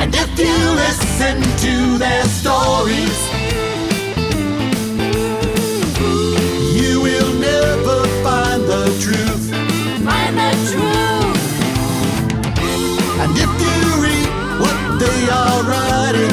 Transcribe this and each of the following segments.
And if you listen to their stories, you will never find the truth. Find the truth. And if you read what they are writing,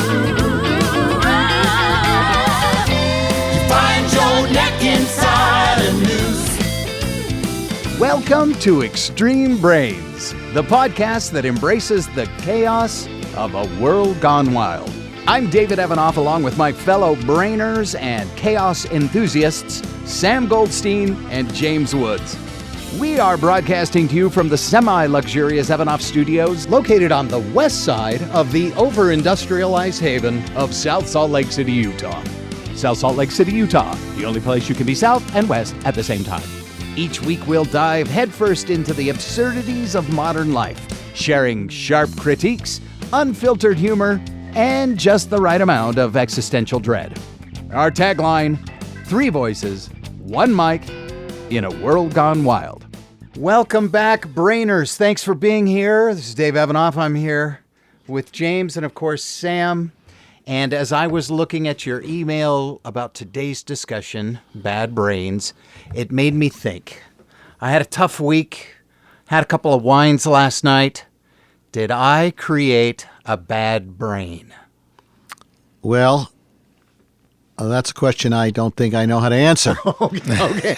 you find your neck inside a noose. Welcome to Extreme Brains, the podcast that embraces the chaos of a world gone wild. I'm David Evanoff, along with my fellow brainers and chaos enthusiasts, Sam Goldstein and James Woods. We are broadcasting to you from the semi-luxurious Evanoff Studios, located on the west side of the over-industrialized haven of South Salt Lake City, Utah. South Salt Lake City, Utah, the only place you can be south and west at the same time. Each week we'll dive headfirst into the absurdities of modern life, sharing sharp critiques, unfiltered humor, and just the right amount of existential dread. Our tagline, 3 voices, 1 mic, in a world gone wild. Welcome back, Brainers. Thanks for being here. This is Dave Evanoff. I'm here with James and, of course, Sam. And as I was looking at your email about today's discussion, Bad Brains, it made me think. I had a tough week, had a couple of wines last night. Did I create a bad brain? Well, that's a question I don't think I know how to answer. Okay.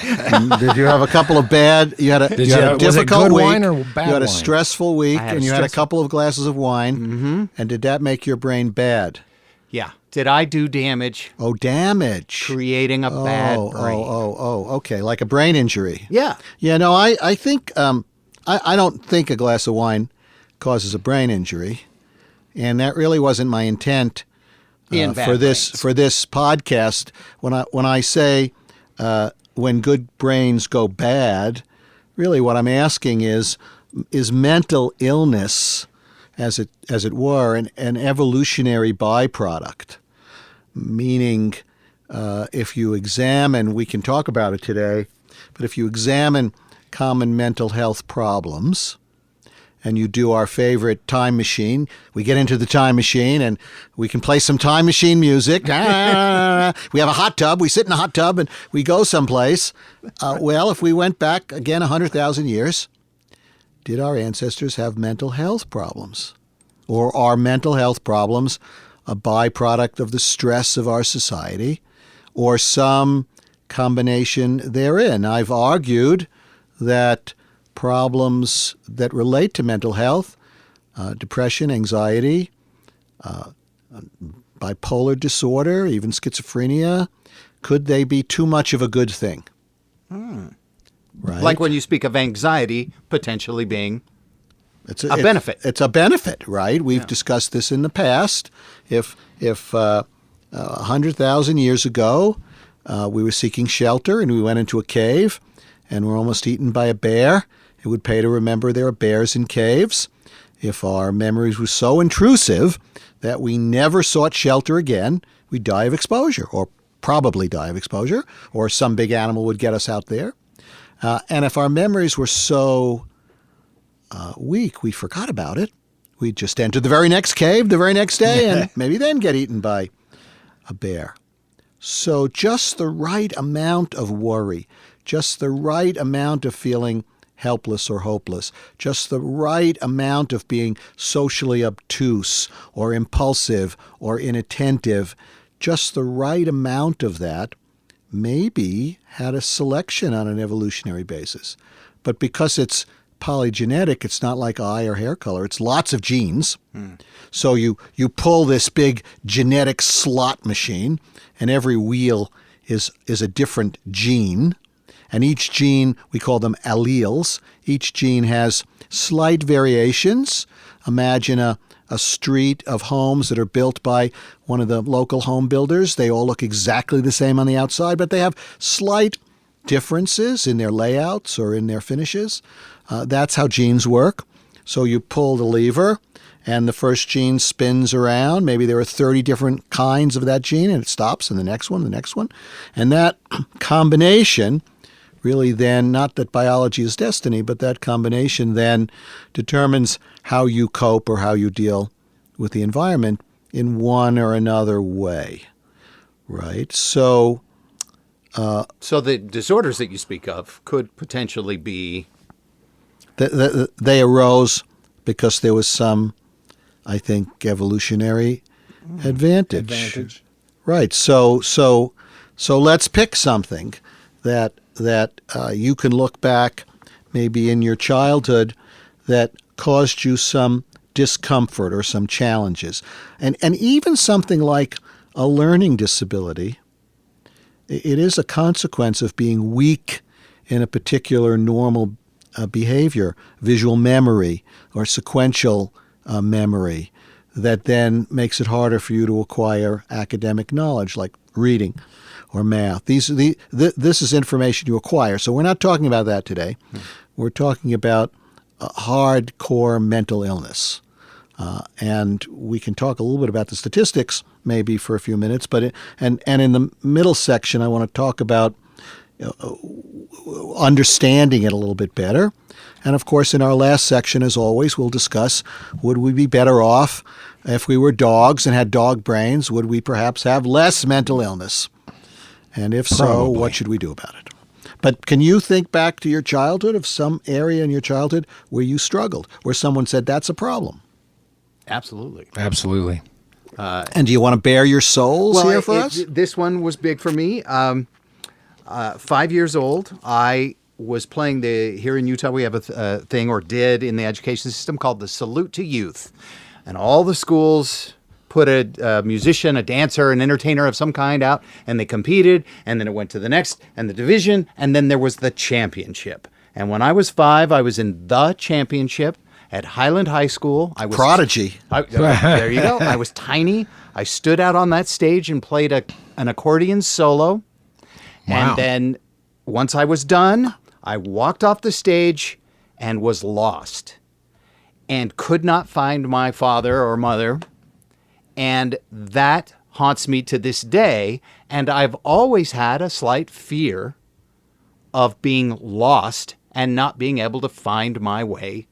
Did you have a couple of bad? You had a difficult was it good week. wine or bad you had a wine? stressful week, I had a and you had a stressful- couple of glasses of wine. Mm-hmm. And did that make your brain bad? Yeah. Did I do damage Oh, damage. creating a bad brain? Okay, like a brain injury. Yeah. Yeah, no, I think I don't think a glass of wine causes a brain injury, and that really wasn't my intent In bad for this brains. podcast. When I say when good brains go bad, really what I'm asking is mental illness, as it were, an evolutionary byproduct. Meaning, if you examine, we can talk about it today, but if you examine common mental health problems, and you do our favorite time machine, we get into the time machine and we can play some time machine music. We have a hot tub. We sit in a hot tub and we go someplace. Well, if we went back again 100,000 years, did our ancestors have mental health problems? Or are mental health problems a byproduct of the stress of our society, or some combination therein? I've argued that problems that relate to mental health, depression, anxiety, bipolar disorder, even schizophrenia, could they be too much of a good thing? Right? Like when you speak of anxiety potentially being It's a benefit. It's a benefit, right? We've discussed this in the past. If 100,000 years ago we were seeking shelter and we went into a cave and were almost eaten by a bear, it would pay to remember there are bears in caves. If our memories were so intrusive that we never sought shelter again, we'd die of exposure, or probably die of exposure, or some big animal would get us out there. And if our memories were so weak we forgot about it, we'd just enter the very next cave the very next day and maybe then get eaten by a bear. So just the right amount of worry, just the right amount of feeling helpless or hopeless, just the right amount of being socially obtuse or impulsive or inattentive, just the right amount of that maybe had a selection on an evolutionary basis. But because it's polygenetic, it's not like eye or hair color. It's lots of genes. So you pull this big genetic slot machine, and every wheel is a different gene. And each gene, we call them alleles. Each gene has slight variations. Imagine a street of homes that are built by one of the local home builders. They all look exactly the same on the outside, but they have slight differences in their layouts or in their finishes. That's how genes work. So you pull the lever, and the first gene spins around. Maybe there are 30 different kinds of that gene, and it stops, and the next one. And that combination really then, not that biology is destiny, but that combination then determines how you cope or how you deal with the environment in one or another way, right? So the disorders that you speak of could potentially be... they arose because there was some, I think, evolutionary advantage. Right. So let's pick something that you can look back maybe in your childhood that caused you some discomfort or some challenges. And even something like a learning disability, it is a consequence of being weak in a particular normal behavior, visual memory or sequential memory, that then makes it harder for you to acquire academic knowledge like reading or math. This is information you acquire. So we're not talking about that today. We're talking about hardcore mental illness. And we can talk a little bit about the statistics maybe for a few minutes, but in the middle section I want to talk about understanding it a little bit better. And of course, in our last section, as always, we'll discuss, would we be better off if we were dogs and had dog brains? Would we perhaps have less mental illness? And if so, Probably. what should we do about it? But can you think back to your childhood, of some area in your childhood where you struggled, where someone said, that's a problem? Absolutely. Absolutely. And do you want to bare your souls here for us? This one was big for me. 5 years old, I was playing here in Utah, we have a thing, or did, in the education system called the Salute to Youth. And all the schools put a musician, a dancer, an entertainer of some kind out, and they competed, and then it went to the next, and the division, and then there was the championship. And when I was 5, I was in the championship at Highland High School. I was Prodigy. There you go. I was tiny. I stood out on that stage and played an accordion solo. Wow. And then once I was done, I walked off the stage and was lost and could not find my father or mother. And that haunts me to this day. And I've always had a slight fear of being lost and not being able to find my way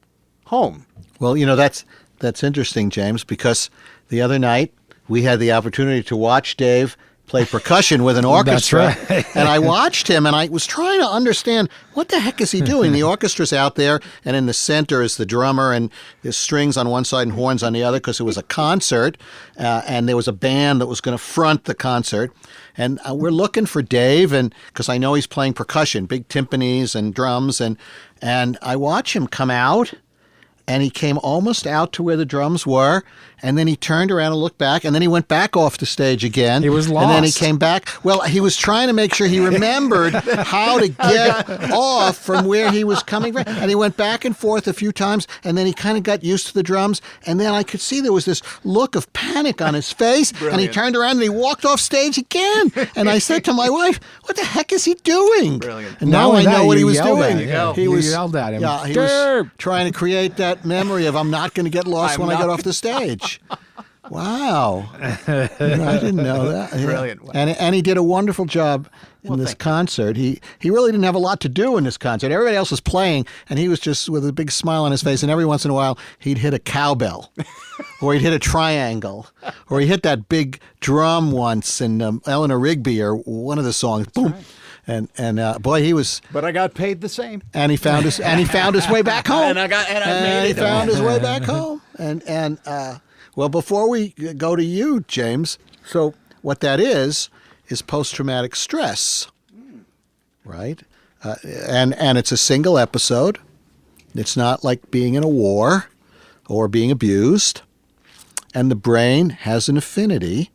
home. Well, that's interesting, James, because the other night we had the opportunity to watch Dave play percussion with an orchestra. That's right. And I watched him, and I was trying to understand, what the heck is he doing? The orchestra's out there, and in the center is the drummer, and there's strings on one side and horns on the other, because it was a concert, and there was a band that was going to front the concert. And we're looking for Dave, and because I know he's playing percussion, big timpanis and drums, and I watch him come out, and he came almost out to where the drums were, and then he turned around and looked back, and then he went back off the stage again. He was And then he lost. came back. Well, he was trying to make sure he remembered how to get off from where he was coming from. And he went back and forth a few times, and then he kind of got used to the drums. And then I could see there was this look of panic on his face, and he turned around and he walked off stage again. And I said to my wife, what the heck is he doing? Brilliant. And now Not I only know that, what he you was yelled at doing. him. Yeah. He You was yelled at him. Yeah, he Derp. was trying to create that memory of, I'm not going to get lost when I get off the stage. Wow. I didn't know that. Brilliant. And he did a wonderful job in this concert. He really didn't have a lot to do in this concert. Everybody else was playing, and he was just with a big smile on his face, and every once in a while he'd hit a cowbell or he'd hit a triangle or he hit that big drum once in Eleanor Rigby or one of the songs. Boom. Right. And boy, he was. But I got paid the same. And he found his way back home. And I made he it. found his way back home. Well, before we go to you, James, so what that is post-traumatic stress, right? And it's a single episode. It's not like being in a war or being abused. And the brain has an affinity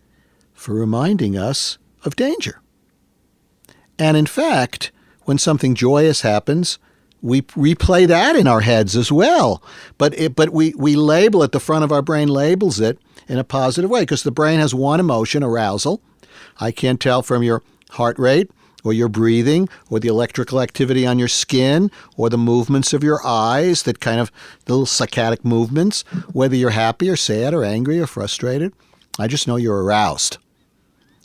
for reminding us of danger. And in fact, when something joyous happens, we replay that in our heads as well. But we label it, the front of our brain labels it in a positive way, because the brain has one emotion, arousal. I can't tell from your heart rate or your breathing or the electrical activity on your skin or the movements of your eyes, that kind of little saccadic movements, whether you're happy or sad or angry or frustrated. I just know you're aroused.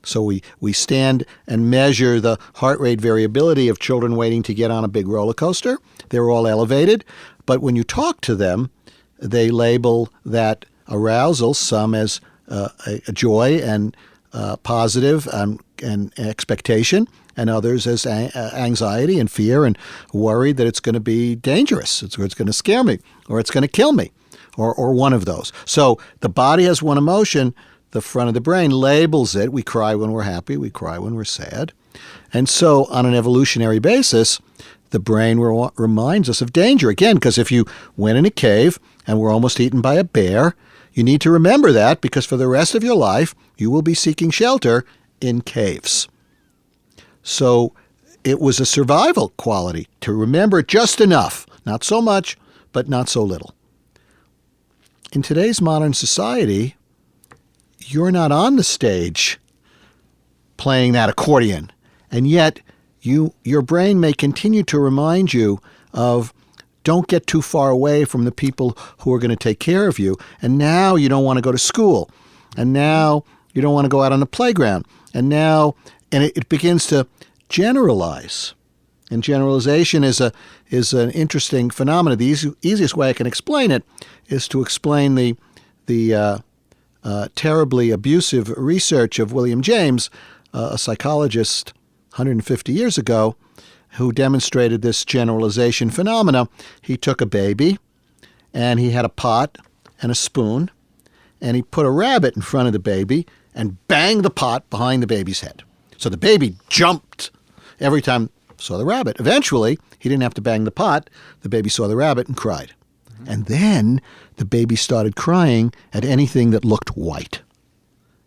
So we stand and measure the heart rate variability of children waiting to get on a big roller coaster. They're all elevated. But when you talk to them, they label that arousal, some as a joy and positive and expectation, and others as anxiety and fear and worried that it's going to be dangerous, it's going to scare me, or it's going to kill me, or one of those. So the body has one emotion. The front of the brain labels it. We cry when we're happy. We cry when we're sad. And so on an evolutionary basis, the brain reminds us of danger. Again, because if you went in a cave and were almost eaten by a bear, you need to remember that, because for the rest of your life, you will be seeking shelter in caves. So it was a survival quality to remember just enough, not so much, but not so little. In today's modern society, you're not on the stage playing that accordion, and yet your brain may continue to remind you of, don't get too far away from the people who are going to take care of you. And now you don't want to go to school. And now you don't want to go out on the playground. And it begins to generalize. And generalization is an interesting phenomenon. The easiest way I can explain it is to explain the terribly abusive research of William James, a psychologist 150 years ago, who demonstrated this generalization phenomena. He took a baby, and he had a pot and a spoon, and he put a rabbit in front of the baby and banged the pot behind the baby's head. So the baby jumped every time saw the rabbit. Eventually, he didn't have to bang the pot. The baby saw the rabbit and cried. And then the baby started crying at anything that looked white.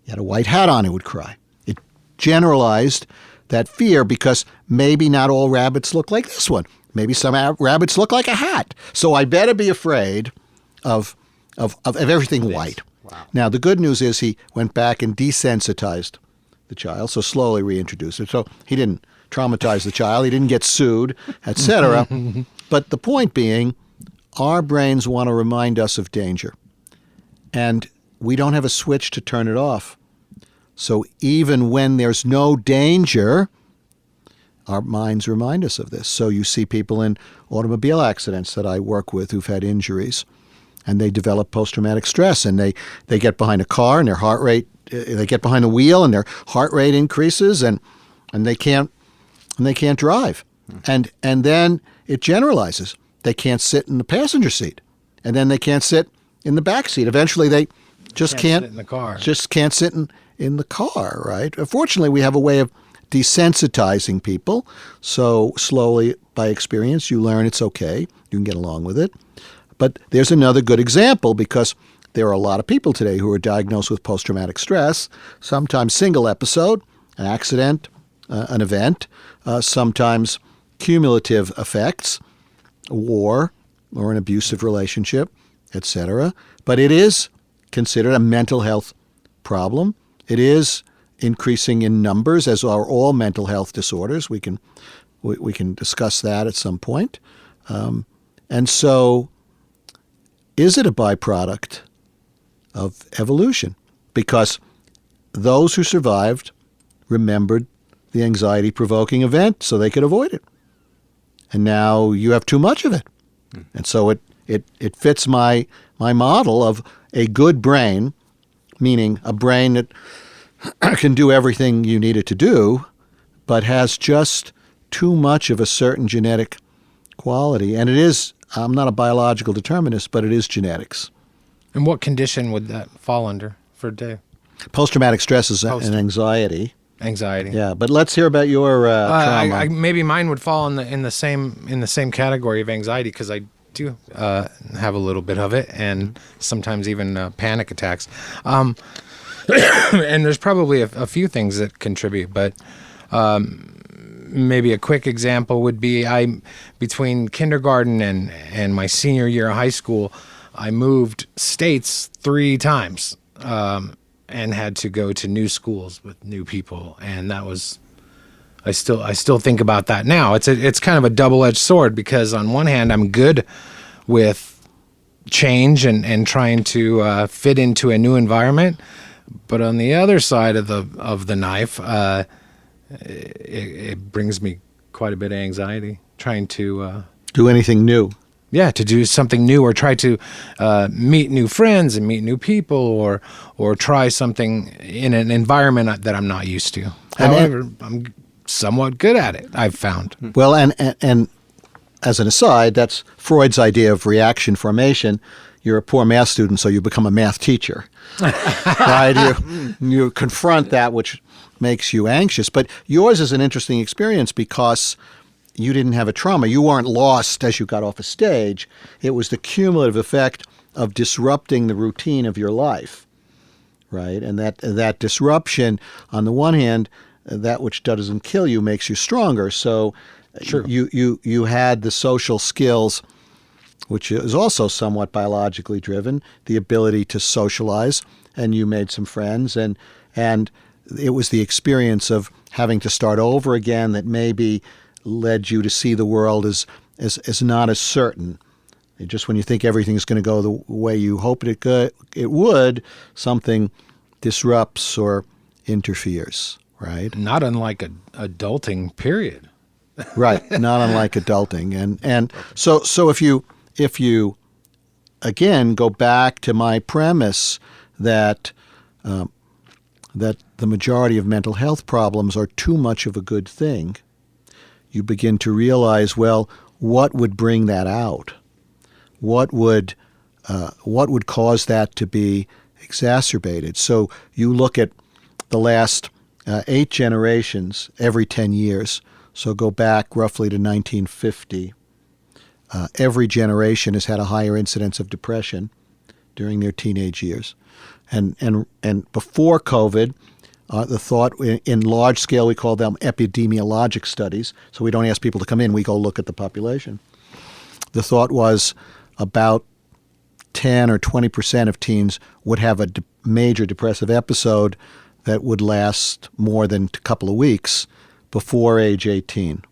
He had a white hat on, he would cry. It generalized that fear, because maybe not all rabbits look like this one. Maybe some rabbits look like a hat. So I better be afraid of everything white. Wow. Now, the good news is he went back and desensitized the child, so slowly reintroduced it. So he didn't traumatize the child. He didn't get sued, etc. But the point being, our brains want to remind us of danger. And we don't have a switch to turn it off. So even when there's no danger, our minds remind us of this. So you see people in automobile accidents that I work with who've had injuries, and they develop post-traumatic stress, and they get behind a car and their heart rate, they get behind the wheel and their heart rate increases, and they can't drive. And then it generalizes. They can't sit in the passenger seat, and then they can't sit in the back seat. Eventually they just can't sit in the car. Just can't sit in the car, right? Fortunately, we have a way of desensitizing people. So slowly, by experience, you learn it's okay. You can get along with it. But there's another good example, because there are a lot of people today who are diagnosed with post-traumatic stress, sometimes single episode, an accident, an event, sometimes cumulative effects, a war or an abusive relationship, etc. But it is considered a mental health problem. It is increasing in numbers, as are all mental health disorders. We can discuss that at some point. And so, is it a byproduct of evolution? Because those who survived remembered the anxiety-provoking event so they could avoid it. And now you have too much of it. And so it fits my model of a good brain, meaning a brain that can do everything you need it to do, but has just too much of a certain genetic quality. And it is, I'm not a biological determinist, but it is genetics. And what condition would that fall under for Dave? Post-traumatic stress is an anxiety. Anxiety. Yeah, but let's hear about your trauma. Maybe mine would fall in the same category of anxiety, because I do have a little bit of it, and sometimes even panic attacks. And there's probably a few things that contribute, but maybe a quick example would be between kindergarten and my senior year of high school, I moved states 3 times. And had to go to new schools with new people, and that was, I still think about that now. It's kind of a double-edged sword, because on one hand I'm good with change and trying to fit into a new environment, but on the other side of the knife, it brings me quite a bit of anxiety trying to do anything new. to do something new, or try to meet new friends and meet new people, or try something in an environment that I'm not used to. However, I'm somewhat good at it, I've found. Well, and as an aside, that's Freud's idea of reaction formation. You're a poor math student, so you become a math teacher. Right? You confront that which makes you anxious. But yours is an interesting experience because you didn't have a trauma. You weren't lost as you got off a stage. It was the cumulative effect of disrupting the routine of your life, right? And that disruption, on the one hand, that which doesn't kill you makes you stronger. So Sure. you had the social skills, which is also somewhat biologically driven, the ability to socialize, and you made some friends, and it was the experience of having to start over again that maybe led you to see the world as not as certain. Just when you think everything's going to go the way you hoped it would, something disrupts or interferes, right? Not unlike adulting, period. Right, not unlike adulting, and so if you again go back to my premise that that the majority of mental health problems are too much of a good thing, you begin to realize, well, what would bring that out? What would cause that to be exacerbated? So you look at the last 8 generations every 10 years. So go back roughly to 1950. Every generation has had a higher incidence of depression during their teenage years. And before COVID, the thought in large scale, we call them epidemiologic studies. So we don't ask people to come in, we go look at the population. The thought was about 10 or 20% of teens would have a major depressive episode that would last more than a couple of weeks before age 18.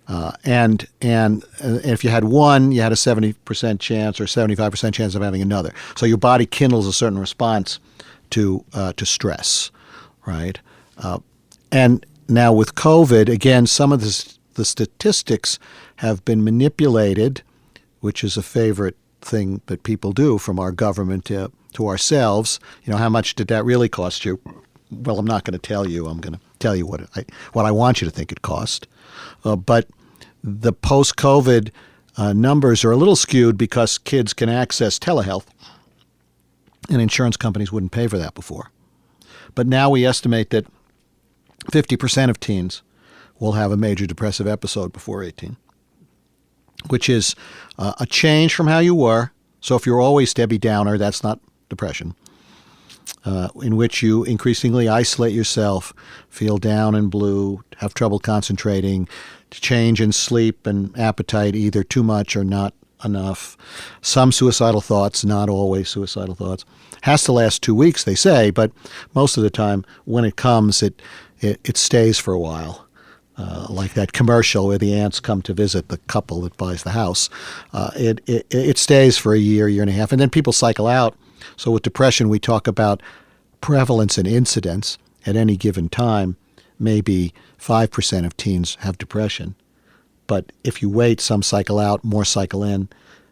And if you had one, you had a 70% chance or 75% chance of having another. So your body kindles a certain response to stress, right? And now with COVID, again, some of the statistics have been manipulated, which is a favorite thing that people do from our government to ourselves. You know, how much did that really cost you? Well, I'm not going to tell you. I'm going to tell you what I want you to think it cost. But the post-COVID numbers are a little skewed because kids can access telehealth, and insurance companies wouldn't pay for that before. But now we estimate that 50% of teens will have a major depressive episode before 18, which is a change from how you were. So if you're always Debbie Downer, that's not depression. In which you increasingly isolate yourself, feel down and blue, have trouble concentrating, change in sleep and appetite, either too much or not enough. Some suicidal thoughts, not always suicidal thoughts. Has to last 2 weeks, they say, but most of the time when it comes, it stays for a while. Like that commercial where the ants come to visit the couple that buys the house. It stays for a year and a half, and then people cycle out. So with depression, we talk about prevalence and incidence at any given time. Maybe 5% of teens have depression. But if you wait, some cycle out, more cycle in.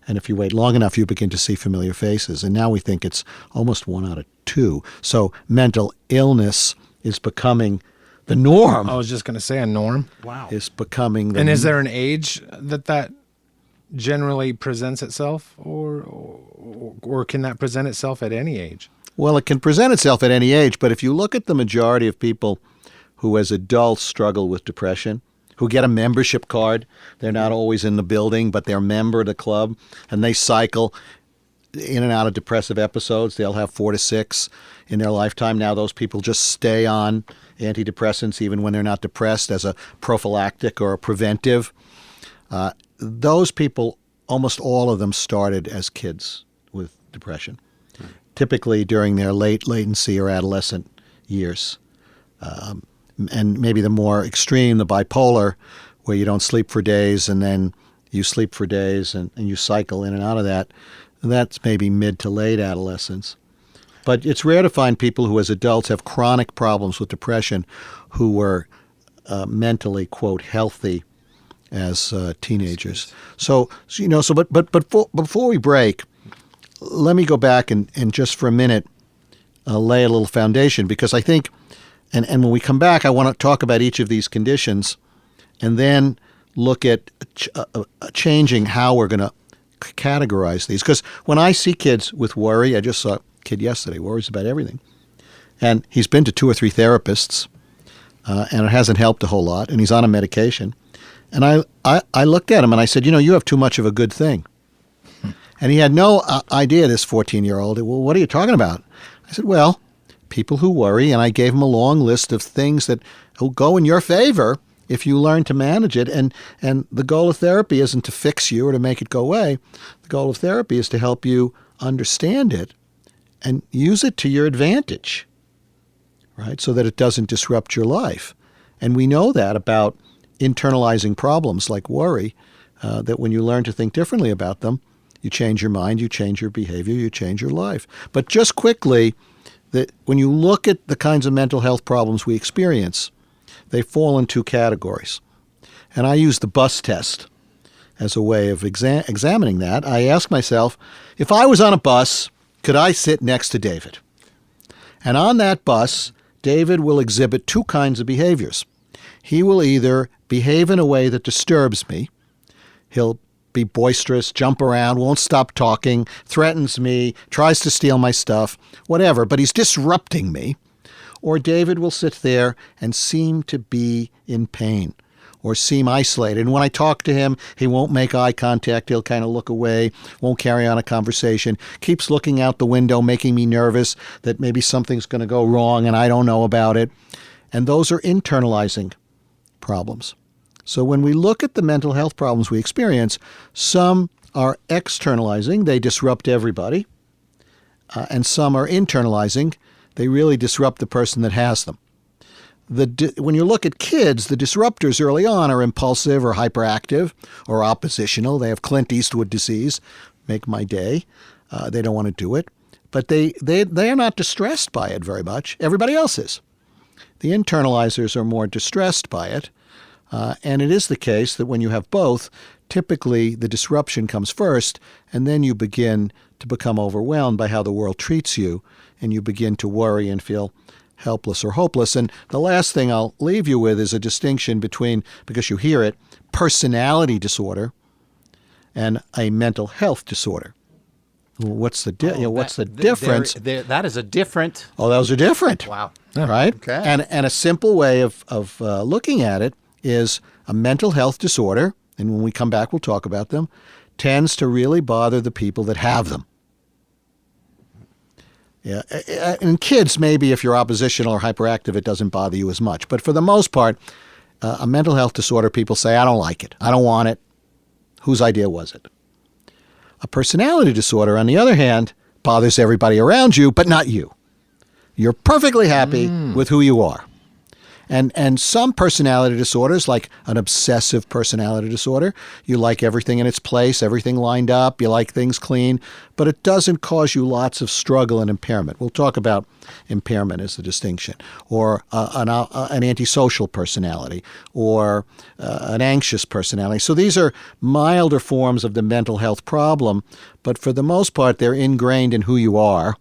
And if you wait long enough, you begin to see familiar faces. And now we think it's almost 1 out of 2. So mental illness is becoming the norm. I was just going to say a norm. Wow. Is becoming the And is there an age that generally presents itself, or can that present itself at any age? Well, it can present itself at any age, but if you look at the majority of people who as adults struggle with depression, who get a membership card, they're not always in the building, but they're a member of the club, and they cycle in and out of depressive episodes. They'll have 4 to 6 in their lifetime. Now those people just stay on antidepressants even when they're not depressed as a prophylactic or a preventive. Those people, almost all of them started as kids with depression, typically during their late latency or adolescent years. And maybe the more extreme, the bipolar, where you don't sleep for days and then you sleep for days and you cycle in and out of that, that's maybe mid to late adolescence. But it's rare to find people who as adults have chronic problems with depression who were mentally, quote, healthy as teenagers. But before we break, let me go back and just for a minute lay a little foundation, because I think, and when we come back, I want to talk about each of these conditions and then look at changing how we're going to categorize these. Because when I see kids with worry, I just saw a kid yesterday, worries about everything. And he's been to 2 or 3 therapists, and it hasn't helped a whole lot, and he's on a medication. And I looked at him and I said, you have too much of a good thing. And he had no idea, this 14-year-old. Well, what are you talking about? I said, well, people who worry, and I gave him a long list of things that will go in your favor if you learn to manage it. And the goal of therapy isn't to fix you or to make it go away. The goal of therapy is to help you understand it and use it to your advantage, right? So that it doesn't disrupt your life. And we know that about internalizing problems like worry, that when you learn to think differently about them, you change your mind, you change your behavior, you change your life. But just quickly, that when you look at the kinds of mental health problems we experience, they fall in 2 categories. And I use the bus test as a way of examining that. I ask myself, if I was on a bus, could I sit next to David? And on that bus, David will exhibit 2 kinds of behaviors. He will either behave in a way that disturbs me. He'll be boisterous, jump around, won't stop talking, threatens me, tries to steal my stuff, whatever, but he's disrupting me. Or David will sit there and seem to be in pain or seem isolated. And when I talk to him, he won't make eye contact. He'll kind of look away, won't carry on a conversation, keeps looking out the window, making me nervous that maybe something's going to go wrong and I don't know about it. And those are internalizing problems. So when we look at the mental health problems we experience, some are externalizing, they disrupt everybody, and some are internalizing, they really disrupt the person that has them. When you look at kids, the disruptors early on are impulsive or hyperactive or oppositional. They have Clint Eastwood disease, make my day. They don't want to do it. But they are not distressed by it very much. Everybody else is. The internalizers are more distressed by it. And it is the case that when you have both, typically the disruption comes first, and then you begin to become overwhelmed by how the world treats you, and you begin to worry and feel helpless or hopeless. And the last thing I'll leave you with is a distinction between, because you hear it, personality disorder and a mental health disorder. What's the difference? That is a different. Oh, those are different. Wow. Right? Okay. And a simple way of looking at it is a mental health disorder, and when we come back we'll talk about them, tends to really bother the people that have them. Yeah, and kids, maybe if you're oppositional or hyperactive, it doesn't bother you as much. But for the most part, a mental health disorder, people say, I don't like it. I don't want it. Whose idea was it? A personality disorder, on the other hand, bothers everybody around you, but not you. You're perfectly happy with who you are. And some personality disorders, like an obsessive personality disorder, you like everything in its place, everything lined up, you like things clean, but it doesn't cause you lots of struggle and impairment. We'll talk about impairment as the distinction, or an antisocial personality, or an anxious personality. So these are milder forms of the mental health problem, but for the most part, they're ingrained in who you are,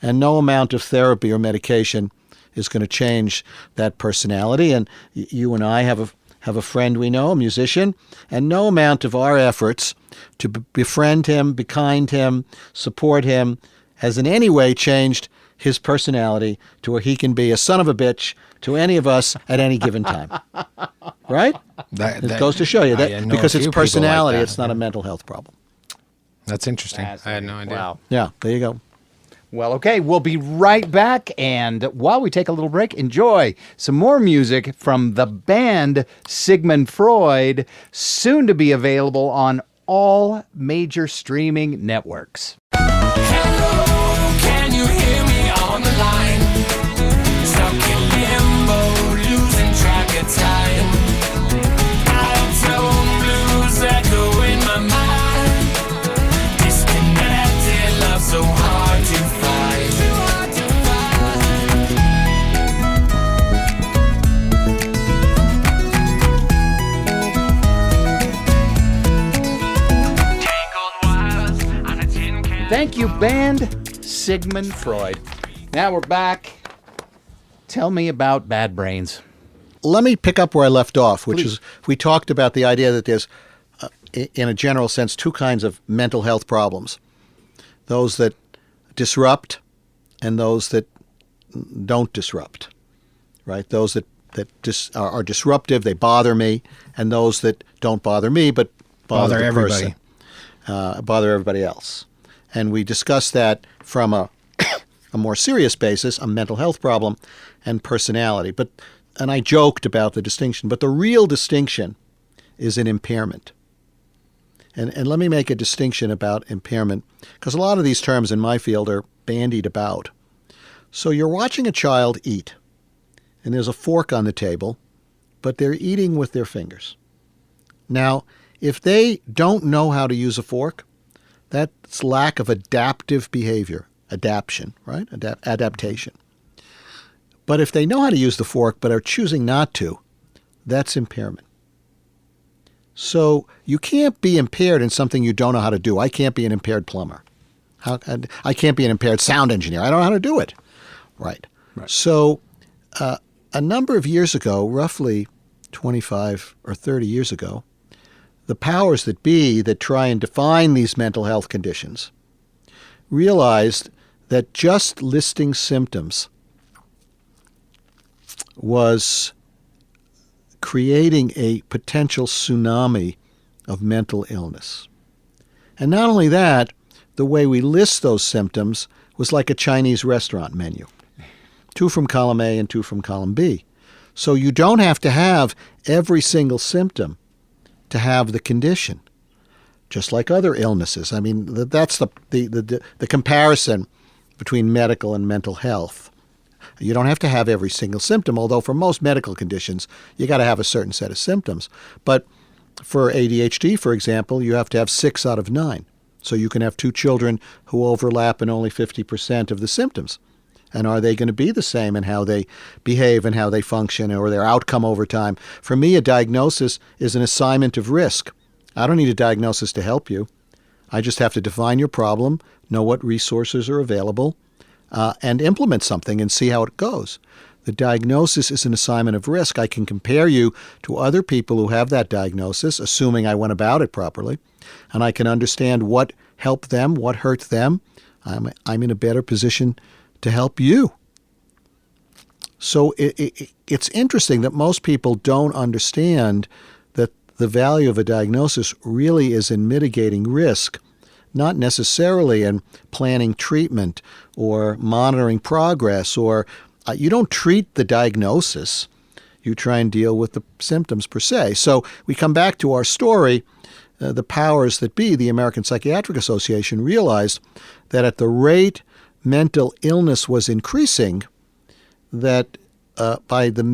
and no amount of therapy or medication is going to change that personality. And you and I have a friend we know, a musician, and no amount of our efforts to befriend him, be kind to him, support him, has in any way changed his personality to where he can be a son of a bitch to any of us at any given time. Right? It goes to show you that because it's personality, it's not a mental health problem. That's interesting. I had no idea. Wow. Yeah, there you go. Well, okay, we'll be right back. And while we take a little break, enjoy some more music from the band Sigmund Freud, soon to be available on all major streaming networks. Hello, can you hear me on the line? Stuck in limbo, losing track of time. Out-of-tone blues echo in my mind. Disconnected, love so hard to find. Thank you, band. Sigmund Freud. Now we're back. Tell me about bad brains. Let me pick up where I left off, which Please. is we talked about the idea that there's, in a general sense, two kinds of mental health problems. Those that disrupt and those that don't disrupt, right? Those that are disruptive, they bother me, and those that don't bother me but bother the everybody. person, bother everybody else. And we discussed that from a more serious basis, a mental health problem and personality. And I joked about the distinction, but the real distinction is in impairment. And let me make a distinction about impairment, because a lot of these terms in my field are bandied about. So you're watching a child eat, and there's a fork on the table, but they're eating with their fingers. Now, if they don't know how to use a fork, that's lack of adaptive behavior, adaptation, right? Adaptation. But if they know how to use the fork but are choosing not to, that's impairment. So you can't be impaired in something you don't know how to do. I can't be an impaired plumber. I can't be an impaired sound engineer. I don't know how to do it. Right. So a number of years ago, roughly 25 or 30 years ago, the powers that be that try and define these mental health conditions realized that just listing symptoms was creating a potential tsunami of mental illness. And not only that, the way we list those symptoms was like a Chinese restaurant menu. 2 from column A and 2 from column B. So you don't have to have every single symptom to have the condition, just like other illnesses. I mean, that's the comparison between medical and mental health. You don't have to have every single symptom, although for most medical conditions, you got to have a certain set of symptoms. But for ADHD, for example, you have to have 6 out of 9. So you can have 2 children who overlap in only 50% of the symptoms. And are they going to be the same in how they behave and how they function or their outcome over time? For me, a diagnosis is an assignment of risk. I don't need a diagnosis to help you. I just have to define your problem, know what resources are available, and implement something and see how it goes. The diagnosis is an assignment of risk. I can compare you to other people who have that diagnosis, assuming I went about it properly, and I can understand what helped them, what hurt them. I'm in a better position to help you. So it's interesting that most people don't understand that the value of a diagnosis really is in mitigating risk, not necessarily in planning treatment or monitoring progress, or you don't treat the diagnosis. You try and deal with the symptoms per se. So we come back to our story. The powers that be, the American Psychiatric Association, realized that at the rate mental illness was increasing, that by the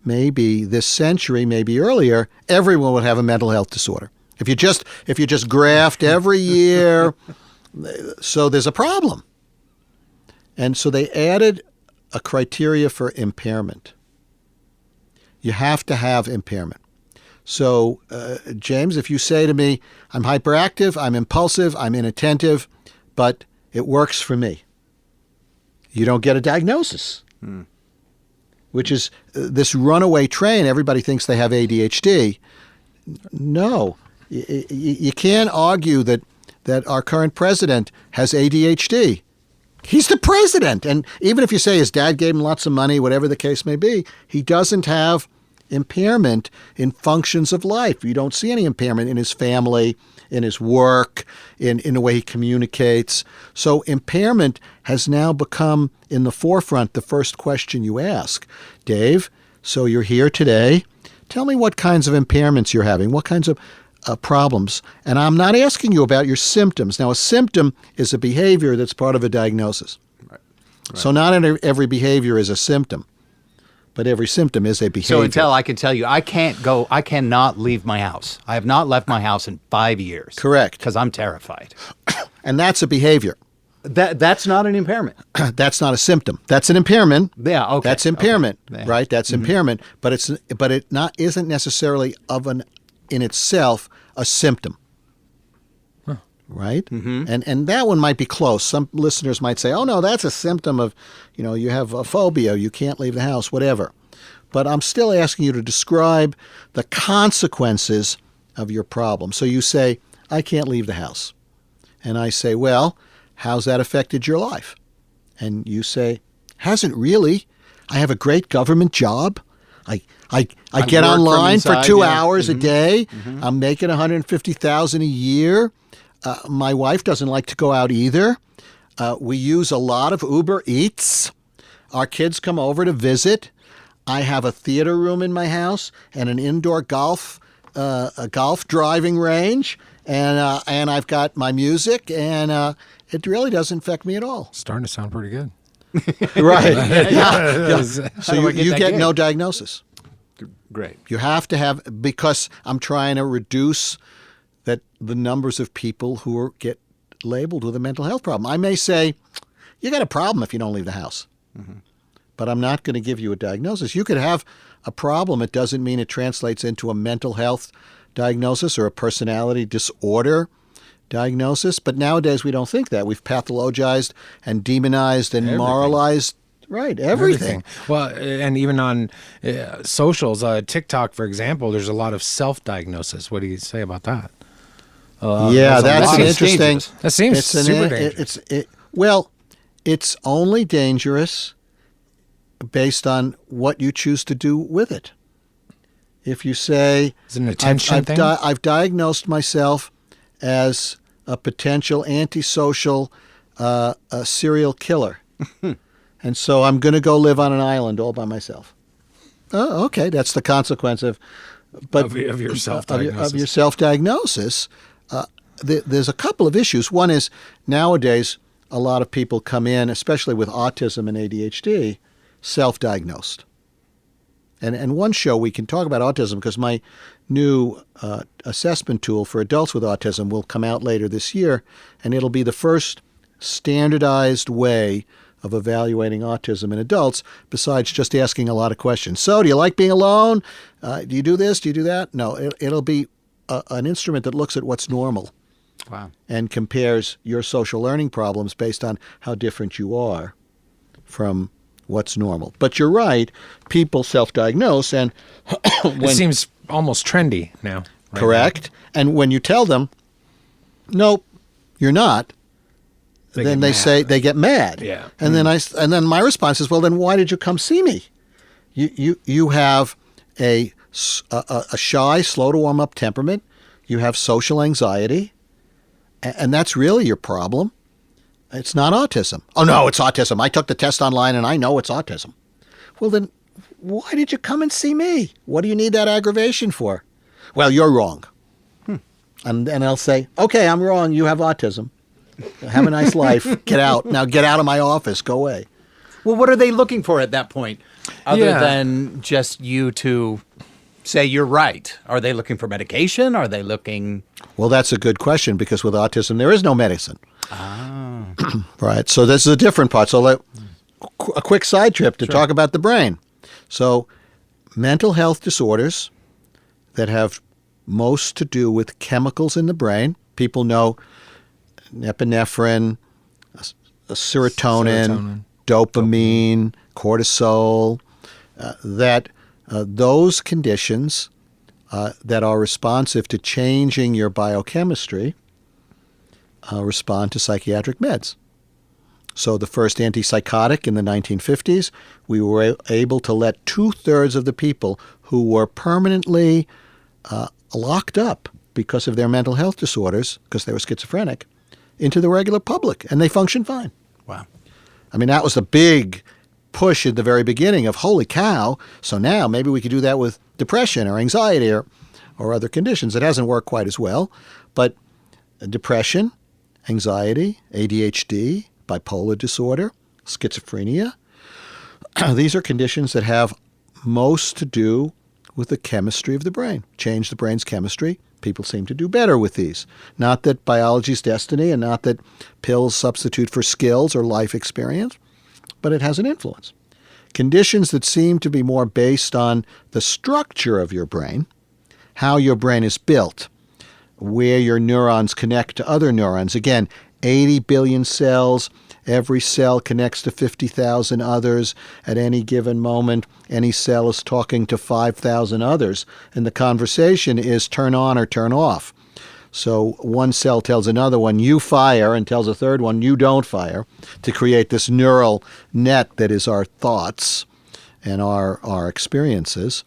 maybe this century, maybe earlier, everyone would have a mental health disorder. If you just graft every year, so there's a problem. And so they added a criteria for impairment. You have to have impairment. So, James, if you say to me, I'm hyperactive, I'm impulsive, I'm inattentive, but it works for me, you don't get a diagnosis, which is this runaway train. Everybody thinks they have ADHD. No, you can't argue that our current president has ADHD. He's the president. And even if you say his dad gave him lots of money, whatever the case may be, he doesn't have impairment in functions of life. You don't see any impairment in his family, in his work, in the way he communicates. So impairment has now become in the forefront the first question you ask. Dave, so you're here today. Tell me what kinds of impairments you're having, what kinds of problems. And I'm not asking you about your symptoms. Now, a symptom is a behavior that's part of a diagnosis. Right. So not every behavior is a symptom, but every symptom is a behavior. So until I can tell you, I cannot leave my house. I have not left my house in 5 years. Correct. Because I'm terrified. And that's a behavior. That's not an impairment. That's not a symptom. That's an impairment. Yeah, okay. That's impairment, okay. Right? That's impairment, but it isn't necessarily in itself a symptom. Huh. right? And that one might be close. Some listeners might say, oh, no, that's a symptom of, you have a phobia, you can't leave the house, whatever. But I'm still asking you to describe the consequences of your problem. So you say, I can't leave the house. And I say, well, how's that affected your life? And you say, hasn't really. I have a great government job. I get work from online inside, for 2 yeah. hours a day. I'm making $150,000 a year. My wife doesn't like to go out either. We use a lot of Uber Eats. Our kids come over to visit. I have a theater room in my house and an indoor a golf driving range, and I've got my music, and it really doesn't affect me at all. Starting to sound pretty good. Right. Yeah. So you get no diagnosis. Great. You have to have, because I'm trying to reduce the numbers of people who get labeled with a mental health problem. I may say, you got a problem if you don't leave the house. But I'm not going to give you a diagnosis. You could have a problem. It doesn't mean it translates into a mental health diagnosis or a personality disorder diagnosis. But nowadays we don't think that. We've pathologized and demonized and moralized, right, everything. Well, and even on socials, TikTok, for example, there's a lot of self-diagnosis. What do you say about that? That's an interesting. dangerous. That seems super dangerous. It's only dangerous based on what you choose to do with it. If you say, Is it an attention thing? I've diagnosed myself as a potential antisocial serial killer, and so I'm going to go live on an island all by myself. Oh, okay, that's the consequence of your self-diagnosis. Of your self-diagnosis. There's a couple of issues. One is nowadays a lot of people come in, especially with autism and ADHD, self-diagnosed. And one show we can talk about autism because my new assessment tool for adults with autism will come out later this year, and it'll be the first standardized way of evaluating autism in adults besides just asking a lot of questions. So, do you like being alone? Do you do this? Do you do that? No, it'll be an instrument that looks at what's normal. Wow. And compares your social learning problems based on how different you are from what's normal. But you're right, people self-diagnose, and It seems almost trendy now. Right? Correct. And when you tell them, nope, you're not, then they say they get mad. Yeah. And then my response is, well, then why did you come see me? You have a shy, slow to warm up temperament. You have social anxiety, and that's really your problem. It's not autism. Oh, no, it's autism. I took the test online and I know it's autism. Well, then why did you come and see me? What do you need that aggravation for? Well, you're wrong. And I'll say, okay, I'm wrong. You have autism. Have a nice life. Get out. Now get out of my office. Go away. Well, what are they looking for at that point other Yeah. than just you to say you're right? Are they looking for medication? Are they looking... Well, that's a good question because with autism, there is no medicine. Right. So this is a different part. So a quick side trip to talk about the brain. So mental health disorders that have most to do with chemicals in the brain. People know epinephrine, serotonin, dopamine, cortisol, that those conditions that are responsive to changing your biochemistry respond to psychiatric meds. So the first antipsychotic in the 1950s, we were able to let 2/3 of the people who were permanently locked up because of their mental health disorders, because they were schizophrenic, into the regular public, and they functioned fine. Wow. I mean, that was the big push at the very beginning of, holy cow, so now maybe we could do that with depression or anxiety or other conditions. It hasn't worked quite as well, but depression, anxiety, ADHD, bipolar disorder, schizophrenia, these are conditions that have most to do with the chemistry of the brain. Change the brain's chemistry. People seem to do better with these. Not that biology's destiny and not that pills substitute for skills or life experience, but it has an influence. Conditions that seem to be more based on the structure of your brain, how your brain is built, where your neurons connect to other neurons. Again, 80 billion cells. Every cell connects to 50,000 others at any given moment. Any cell is talking to 5,000 others, and the conversation is turn on or turn off. So one cell tells another one, you fire, and tells a third one, you don't fire, to create this neural net that is our thoughts and our experiences.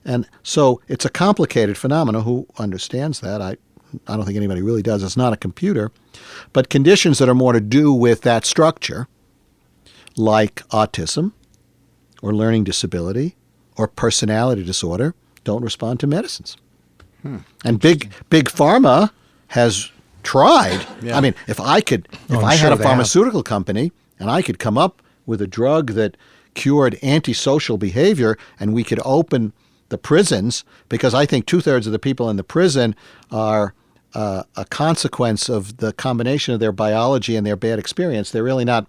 And so it's a complicated phenomenon. Who understands that? I don't think anybody really does. It's not a computer. But conditions that are more to do with that structure, like autism or learning disability or personality disorder, don't respond to medicines. And big pharma has tried. Yeah. I mean, if I had a pharmaceutical company and I could come up with a drug that cured antisocial behavior and we could open the prisons, because I think 2/3 of the people in the prison are a consequence of the combination of their biology and their bad experience. They're really not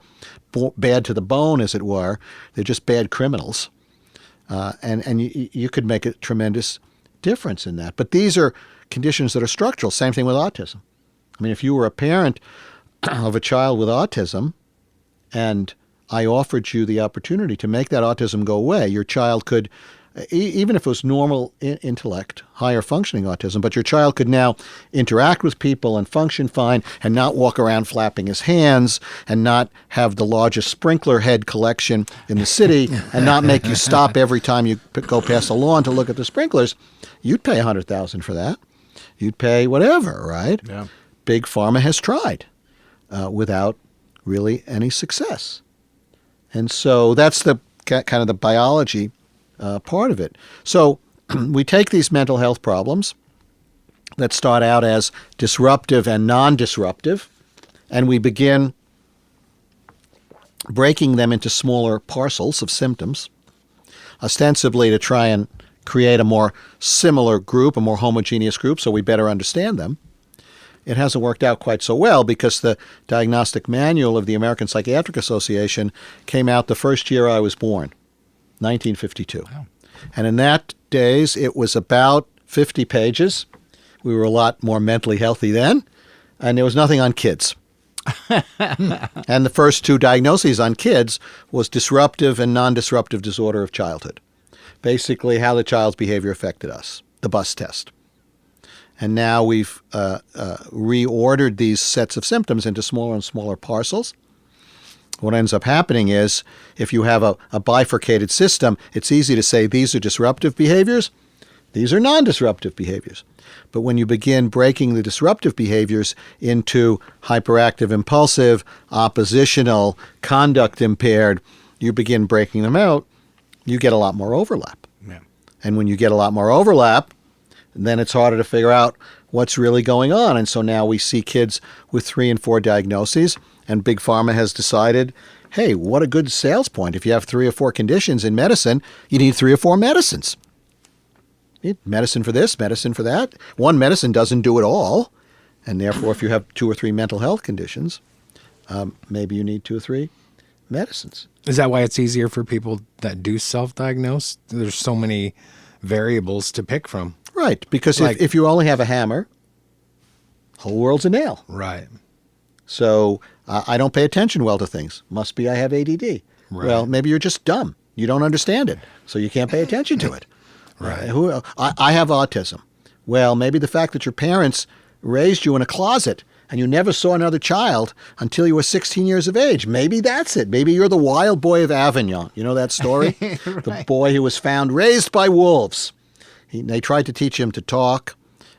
bad to the bone, as it were. They're just bad criminals. And you could make a tremendous difference in that. But these are conditions that are structural. Same thing with autism. I mean, if you were a parent of a child with autism and I offered you the opportunity to make that autism go away, your child could, even if it was normal intellect, higher functioning autism, but your child could now interact with people and function fine and not walk around flapping his hands and not have the largest sprinkler head collection in the city and not make you stop every time you go past the lawn to look at the sprinklers. You'd pay $100,000 for that. You'd pay whatever, right? Yeah. Big pharma has tried without really any success. And so that's the kind of the biology part of it. So we take these mental health problems that start out as disruptive and non-disruptive, and we begin breaking them into smaller parcels of symptoms, ostensibly to try and create a more similar group, a more homogeneous group, so we better understand them. It hasn't worked out quite so well because the diagnostic manual of the American Psychiatric Association came out the first year I was born, 1952. Wow. And in that days, it was about 50 pages. We were a lot more mentally healthy then, and there was nothing on kids. And the first two diagnoses on kids was disruptive and non-disruptive disorder of childhood. Basically, how the child's behavior affected us, the bus test. And now we've reordered these sets of symptoms into smaller and smaller parcels. What ends up happening is if you have a bifurcated system, it's easy to say these are disruptive behaviors, these are non-disruptive behaviors. But when you begin breaking the disruptive behaviors into hyperactive, impulsive, oppositional, conduct impaired, you begin breaking them out, you get a lot more overlap. Yeah. And when you get a lot more overlap, then it's harder to figure out what's really going on. And so now we see kids with 3 and 4 diagnoses, and Big Pharma has decided, hey, what a good sales point. If you have 3 or 4 conditions in medicine, you need 3 or 4 medicines. You need medicine for this, medicine for that. One medicine doesn't do it all. And therefore, if you have 2 or 3 mental health conditions, maybe you need 2 or 3 medicines. Is that why it's easier for people that do self-diagnose? There's so many variables to pick from. Right, because Like- if you only have a hammer, whole world's a nail. Right. So I don't pay attention well to things. Must be I have ADD. Right. Well, maybe you're just dumb. You don't understand it, so you can't pay attention to it. Right. I have autism. Well, maybe the fact that your parents raised you in a closet and you never saw another child until you were 16 years of age. Maybe that's it. Maybe you're the wild boy of Avignon. You know that story? Right. The boy who was found raised by wolves. They tried to teach him to talk,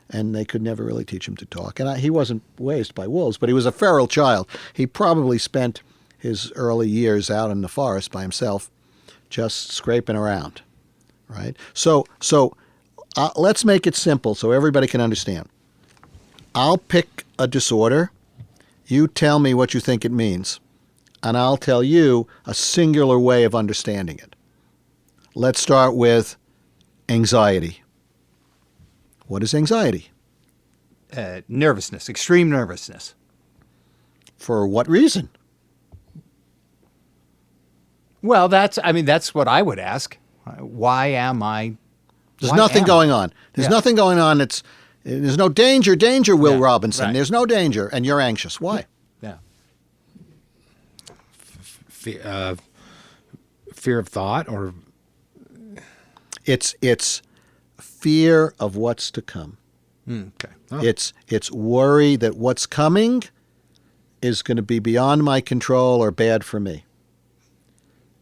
and they could never really teach him to talk. And he wasn't raised by wolves, but he was a feral child. He probably spent his early years out in the forest by himself, just scraping around, right? So let's make it simple so everybody can understand. I'll pick a disorder. You tell me what you think it means, and I'll tell you a singular way of understanding it. Let's start with anxiety. What is anxiety? Nervousness, extreme nervousness. For what reason? Well, that's what I would ask. Why am I? There's why nothing am going on. There's Yeah. nothing going on that's There's no danger, Will Yeah, Robinson. right. There's no danger, and you're anxious. Why? Yeah. Fear of thought, or It's fear of what's to come. Okay. It's worry that what's coming is going to be beyond my control or bad for me.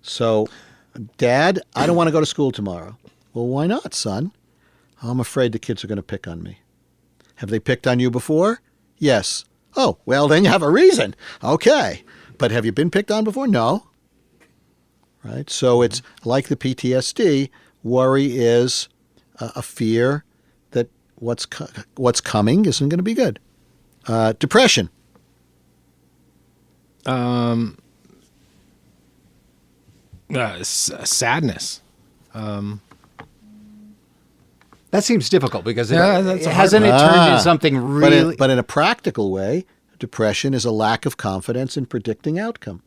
So, Dad, I don't want to go to school tomorrow. Well, why not, son? I'm afraid the kids are going to pick on me. Have they picked on you before? Yes. Oh, well, then you have a reason. Okay. But have you been picked on before? No. Right? So it's like the PTSD. Worry is a fear that what's coming isn't going to be good. Depression. Sadness. That seems difficult because Yeah, that's a hard hasn't it one. turned into something really? But in a practical way, depression is a lack of confidence in predicting outcome.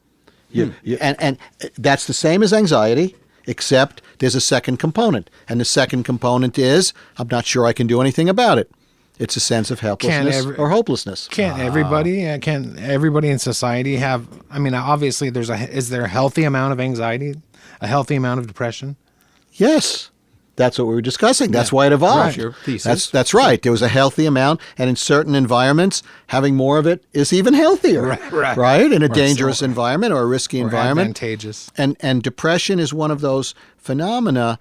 And that's the same as anxiety, except there's a second component. And the second component is, I'm not sure I can do anything about it. It's a sense of helplessness or hopelessness. Can't everybody in society have? I mean, obviously, is there a healthy amount of anxiety, a healthy amount of depression? Yes. That's what we were discussing. That's why it evolved. Right. Your thesis. That's right. There was a healthy amount, and in certain environments, having more of it is even healthier. Right. Right? In a dangerous environment or a risky Or environment. advantageous. And depression is one of those phenomena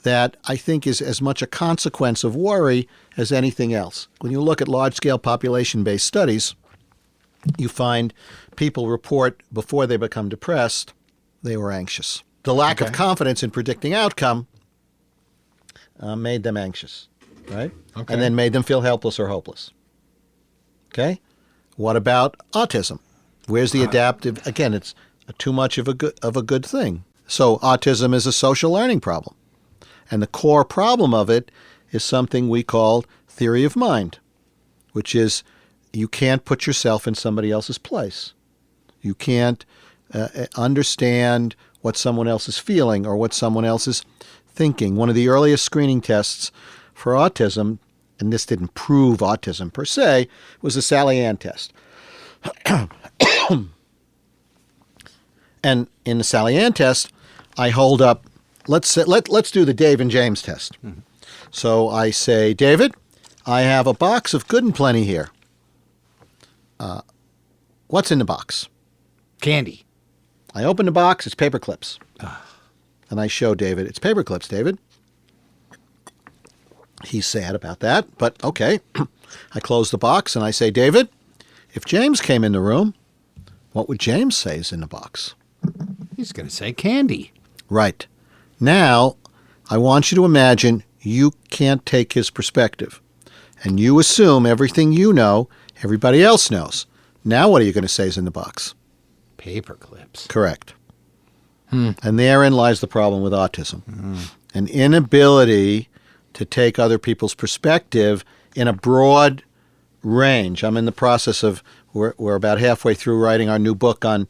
that I think is as much a consequence of worry as anything else. When you look at large-scale population-based studies, you find people report before they become depressed, they were anxious. The lack of confidence in predicting outcome made them anxious, right? Okay. And then made them feel helpless or hopeless. Okay? What about autism? Where's the adaptive? Again, it's too much of a good thing. So autism is a social learning problem. And the core problem of it is something we call theory of mind, which is you can't put yourself in somebody else's place. You can't understand what someone else is feeling or what someone else is thinking. One of the earliest screening tests for autism, and this didn't prove autism per se, was the Sally Ann test. And in the Sally Ann test, I hold up, let's do the Dave and James test. Mm-hmm. So I say, David, I have a box of Good and Plenty here. What's in the box? Candy. I open the box, it's paper clips. And I show David, it's paper clips, David. He's sad about that, but okay. I close the box and I say, David, if James came in the room, what would James say is in the box? He's going to say candy. Right. Now, I want you to imagine you can't take his perspective. And you assume everything you know, everybody else knows. Now what are you going to say is in the box? Paper clips. Correct. And therein lies the problem with autism. An inability to take other people's perspective in a broad range. I'm in the process of, we're about halfway through writing our new book on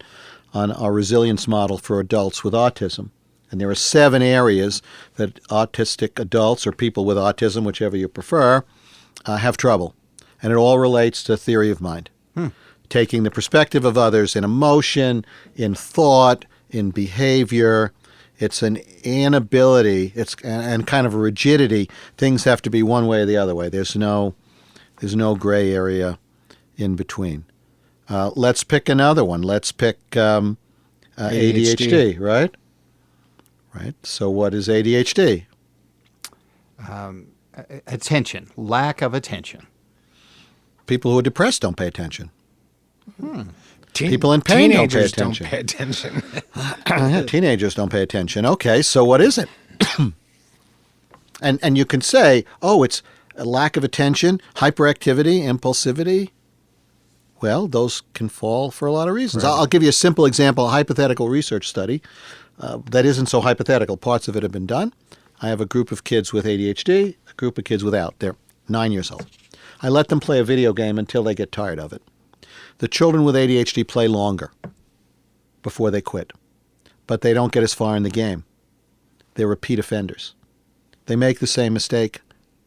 our resilience model for adults with autism. And there are 7 areas that autistic adults or people with autism, whichever you prefer, have trouble. And it all relates to theory of mind. Taking the perspective of others in emotion, in thought, in behavior. It's an inability, and kind of a rigidity. Things have to be one way or the other way. There's no gray area in between. Let's pick another one. Let's pick ADHD, right? Right. So what is ADHD? Attention. Lack of attention. People who are depressed don't pay attention. People in pain don't pay attention. Teenagers don't pay attention. Okay, so what is it? and you can say, oh, it's a lack of attention, hyperactivity, impulsivity. Well, those can fall for a lot of reasons. Right. I'll give you a simple example, a hypothetical research study that isn't so hypothetical. Parts of it have been done. I have a group of kids with ADHD, a group of kids without. They're 9 years old. I let them play a video game until they get tired of it. The children with ADHD play longer before they quit, but they don't get as far in the game. They're repeat offenders. They make the same mistake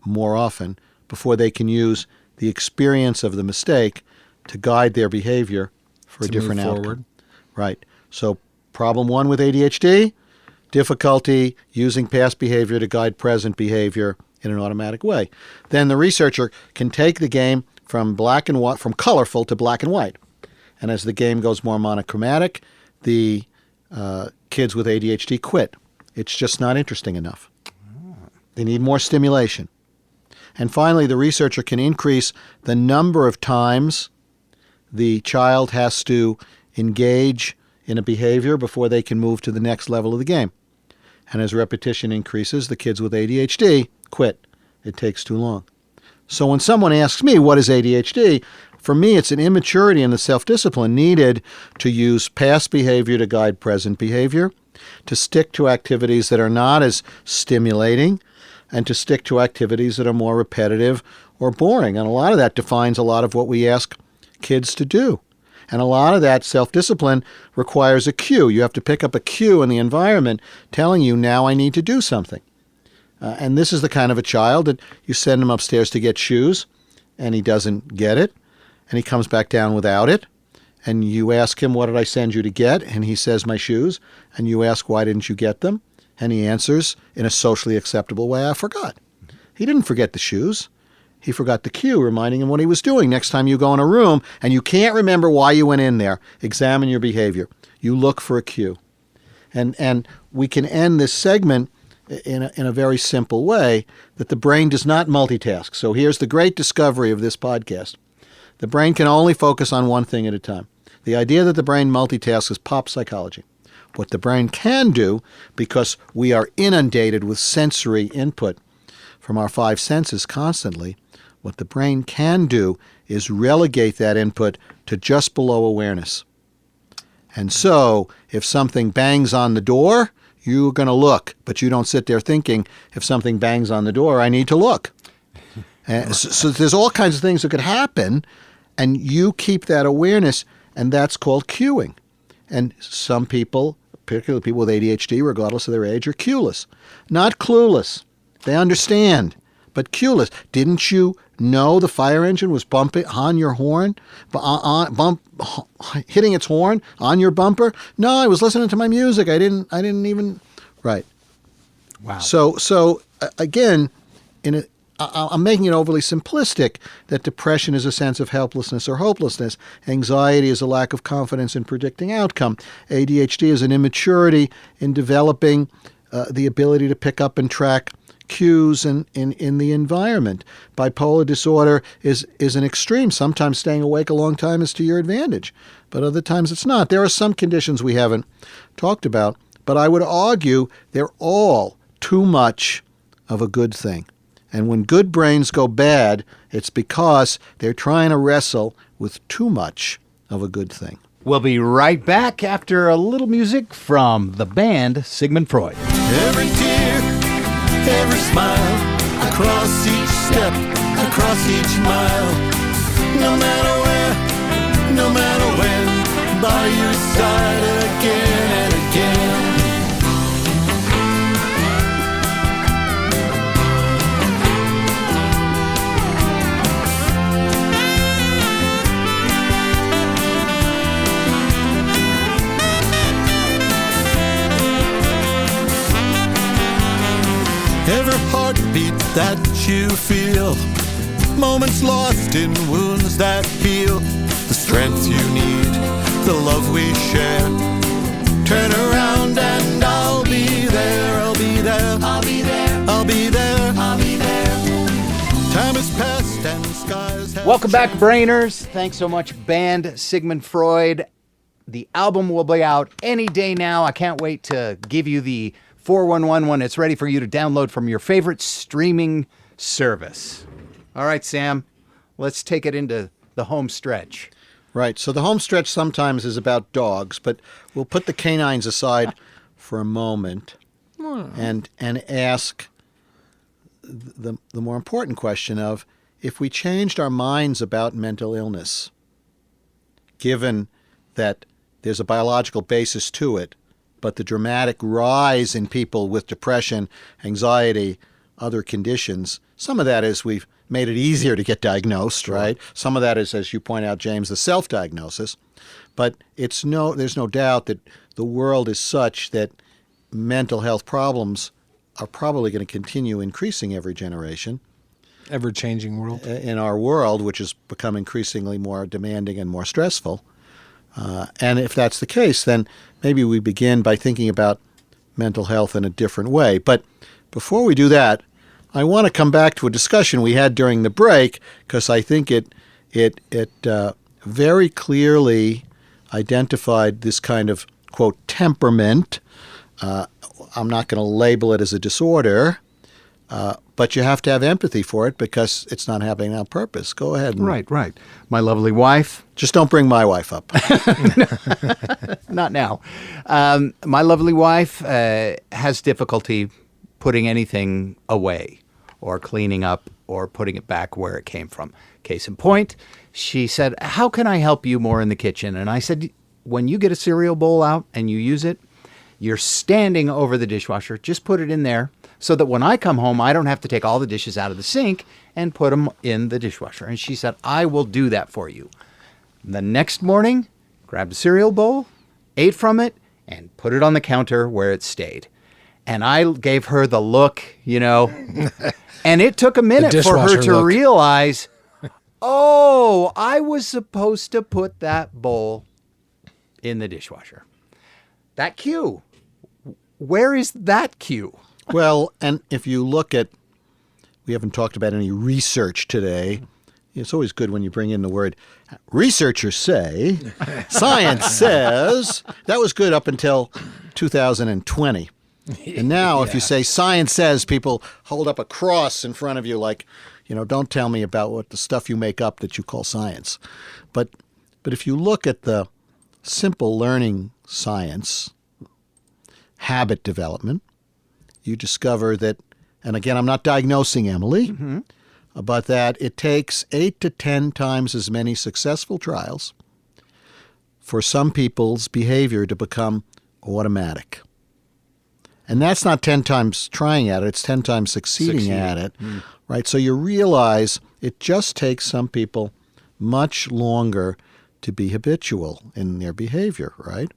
more often, before they can use the experience of the mistake to guide their behavior for a different outcome. Forward. Right. So problem one with ADHD, difficulty using past behavior to guide present behavior in an automatic way. Then the researcher can take the game from black and white, from colorful to black and white. And as the game goes more monochromatic, the kids with ADHD quit. It's just not interesting enough. They need more stimulation. And finally, the researcher can increase the number of times the child has to engage in a behavior before they can move to the next level of the game. And as repetition increases, the kids with ADHD quit. It takes too long. So when someone asks me, what is ADHD? For me, it's an immaturity in the self-discipline needed to use past behavior to guide present behavior, to stick to activities that are not as stimulating, and to stick to activities that are more repetitive or boring. And a lot of that defines a lot of what we ask kids to do. And a lot of that self-discipline requires a cue. You have to pick up a cue in the environment telling you, now I need to do something. And this is the kind of a child that you send him upstairs to get shoes, and he doesn't get it, and he comes back down without it. And you ask him, what did I send you to get? And he says, my shoes. And you ask, why didn't you get them? And he answers in a socially acceptable way, I forgot. He didn't forget the shoes. He forgot the cue, reminding him what he was doing. Next time you go in a room and you can't remember why you went in there, examine your behavior. You look for a cue. And we can end this segment in a very simple way, that the brain does not multitask. So here's the great discovery of this podcast. The brain can only focus on one thing at a time. The idea that the brain multitasks is pop psychology. What the brain can do, because we are inundated with sensory input from our five senses constantly, what the brain can do is relegate that input to just below awareness. And so, if something bangs on the door, you're going to look, but you don't sit there thinking, if something bangs on the door, I need to look. So there's all kinds of things that could happen, and you keep that awareness, and that's called cueing. And some people, particularly people with ADHD, regardless of their age, are cueless. Not clueless. They understand, but cueless. Didn't you know the fire engine was bumping on your horn, hitting its horn on your bumper? No, I was listening to my music. I didn't even. Right. Wow. So again, I'm making it overly simplistic that depression is a sense of helplessness or hopelessness. Anxiety is a lack of confidence in predicting outcome. ADHD is an immaturity in developing the ability to pick up and track cues in the environment. Bipolar disorder is an extreme. Sometimes staying awake a long time is to your advantage, but other times it's not. There are some conditions we haven't talked about, but I would argue they're all too much of a good thing. And when good brains go bad, it's because they're trying to wrestle with too much of a good thing. We'll be right back after a little music from the band Sigmund Freud. Every tear, every smile, across each step, across each mile. No matter where, no matter when, by your side again and again. Every heartbeat that you feel, moments lost in wounds that heal, the strength you need, the love we share. Turn around and I'll be there, I'll be there, I'll be there, I'll be there, I'll be there. Time has passed and skies have Welcome back, Brainers. Thanks so much, band Sigmund Freud. The album will be out any day now. I can't wait to give you the 411 when it's ready for you to download from your favorite streaming service. All right, Sam, let's take it into the home stretch. Right. So the home stretch sometimes is about dogs, but we'll put the canines aside for a moment and ask the more important question of, if we changed our minds about mental illness, given that there's a biological basis to it, but the dramatic rise in people with depression, anxiety, other conditions, some of that is we've made it easier to get diagnosed, right? Some of that is, as you point out, James, the self-diagnosis. But there's no doubt that the world is such that mental health problems are probably going to continue increasing every generation. Ever-changing world. In our world, which has become increasingly more demanding and more stressful. And if that's the case, then maybe we begin by thinking about mental health in a different way. But before we do that, I want to come back to a discussion we had during the break, because I think it very clearly identified this kind of, quote, temperament. I'm not going to label it as a disorder, but you have to have empathy for it because it's not happening on purpose. Go ahead. Right. My lovely wife. Just don't bring my wife up. Not now. My lovely wife has difficulty putting anything away or cleaning up or putting it back where it came from. Case in point, she said, "How can I help you more in the kitchen?" And I said, "When you get a cereal bowl out and you use it, you're standing over the dishwasher. Just put it in there so that when I come home, I don't have to take all the dishes out of the sink and put them in the dishwasher." And she said, "I will do that for you." The next morning, grabbed a cereal bowl, ate from it, and put it on the counter where it stayed. And I gave her the look, and it took a minute for her dishwasher to look. realize, oh, I was supposed to put that bowl in the dishwasher. That cue. Where is that cue? Well, and if you look at, we haven't talked about any research today. It's always good when you bring in the word researchers say, science says. That was good up until 2020. And now if you say science says, people hold up a cross in front of you like, don't tell me about what the stuff you make up that you call science. But if you look at the simple learning science, habit development, you discover that, and again, I'm not diagnosing Emily, but that it takes 8 to 10 times as many successful trials for some people's behavior to become automatic. And that's not 10 times trying at it, it's 10 times succeeding at it, right? So you realize it just takes some people much longer to be habitual in their behavior, right?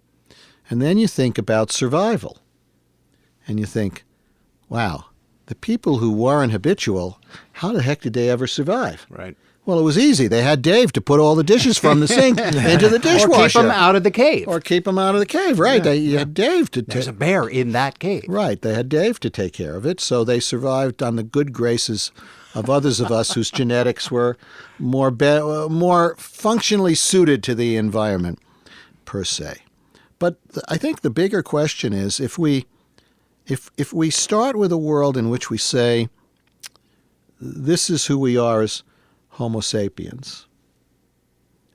And then you think about survival. And you think, wow, the people who weren't habitual, how the heck did they ever survive? Right. Well, it was easy. They had Dave to put all the dishes from the sink into the dishwasher. Or keep them out of the cave. Or keep them out of the cave, right. Yeah. They had Dave to There's a bear in that cave. Right. They had Dave to take care of it, so they survived on the good graces of others of us whose genetics were more functionally suited to the environment, per se. But I think the bigger question is, if we start with a world in which we say, this is who we are as Homo sapiens,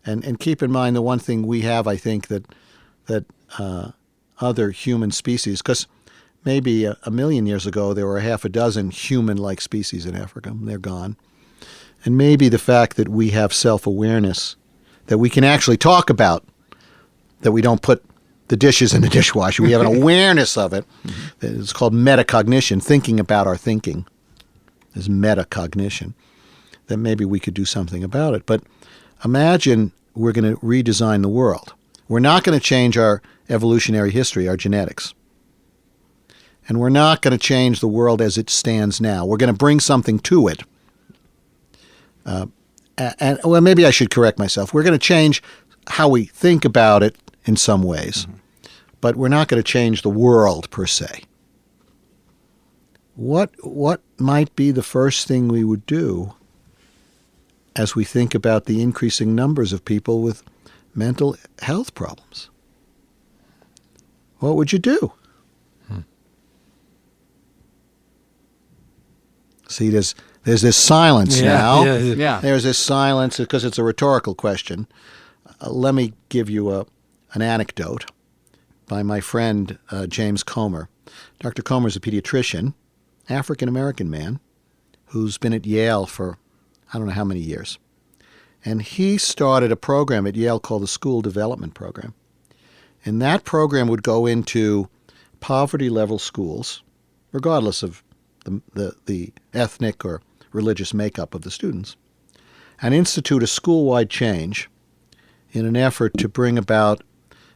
and keep in mind the one thing we have, I think, that other human species, because maybe a million years ago there were half a dozen human-like species in Africa. They're gone. And maybe the fact that we have self-awareness, that we can actually talk about, that we don't put the dishes in the dishwasher. We have an awareness of it. It's called metacognition, thinking about our thinking is metacognition, that maybe we could do something about it. But imagine we're going to redesign the world. We're not going to change our evolutionary history, our genetics. And we're not going to change the world as it stands now. We're going to bring something to it. And well, maybe I should correct myself. We're going to change how we think about it in some ways. But we're not going to change the world per se. What might be the first thing we would do as we think about the increasing numbers of people with mental health problems? What would you do? See, there's this silence now. Yeah. There's this silence because it's a rhetorical question. Let me give you an anecdote by my friend James Comer. Dr. Comer is a pediatrician, African-American man, who's been at Yale for I don't know how many years. And he started a program at Yale called the School Development Program. And that program would go into poverty-level schools, regardless of the ethnic or religious makeup of the students, and institute a school-wide change in an effort to bring about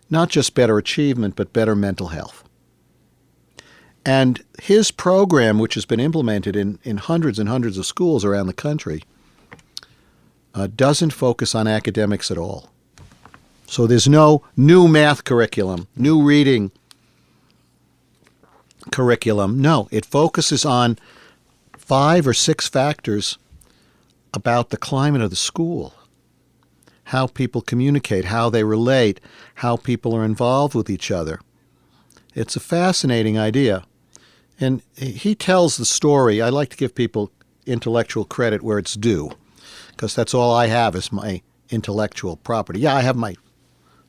not just better achievement, but better mental health. And his program, which has been implemented in hundreds and hundreds of schools around the country, doesn't focus on academics at all. So there's no new math curriculum, new reading curriculum. No, it focuses on 5 or 6 factors about the climate of the school, how people communicate, how they relate, how people are involved with each other. It's a fascinating idea. And he tells the story. I like to give people intellectual credit where it's due, because that's all I have is my intellectual property. Yeah, I have my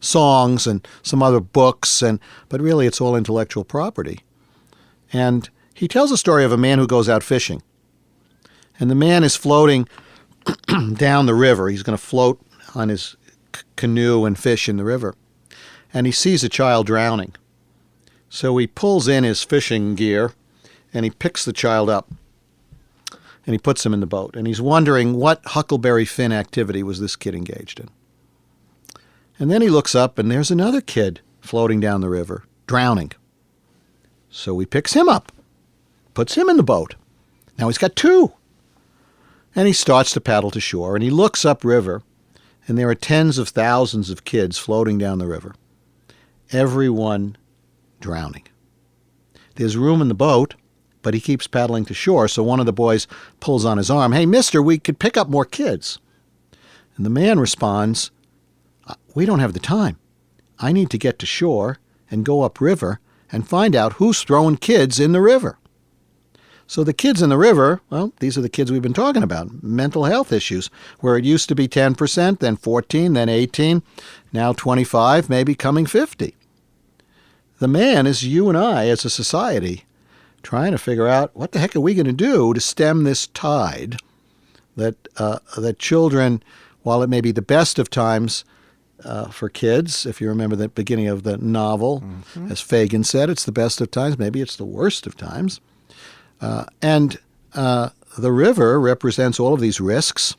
songs and some other books, but really it's all intellectual property. And he tells a story of a man who goes out fishing. And the man is floating down the river. He's going to float on his canoe and fish in the river. And he sees a child drowning. So he pulls in his fishing gear and he picks the child up and he puts him in the boat. And he's wondering what Huckleberry Finn activity was this kid engaged in. And then he looks up and there's another kid floating down the river, drowning. So he picks him up, puts him in the boat. Now he's got 2. And he starts to paddle to shore and he looks upriver and there are tens of thousands of kids floating down the river, everyone drowning. There's room in the boat, but he keeps paddling to shore, so one of the boys pulls on his arm, "Hey, mister, we could pick up more kids." And the man responds, "We don't have the time. I need to get to shore and go upriver and find out who's throwing kids in the river." So the kids in the river, well, these are the kids we've been talking about, mental health issues, where it used to be 10%, then 14, then 18, now 25, maybe coming 50. The man is you and I as a society trying to figure out what the heck are we going to do to stem this tide that children, while it may be the best of times for kids, if you remember the beginning of the novel, as Fagin said, it's the best of times, maybe it's the worst of times. And the river represents all of these risks.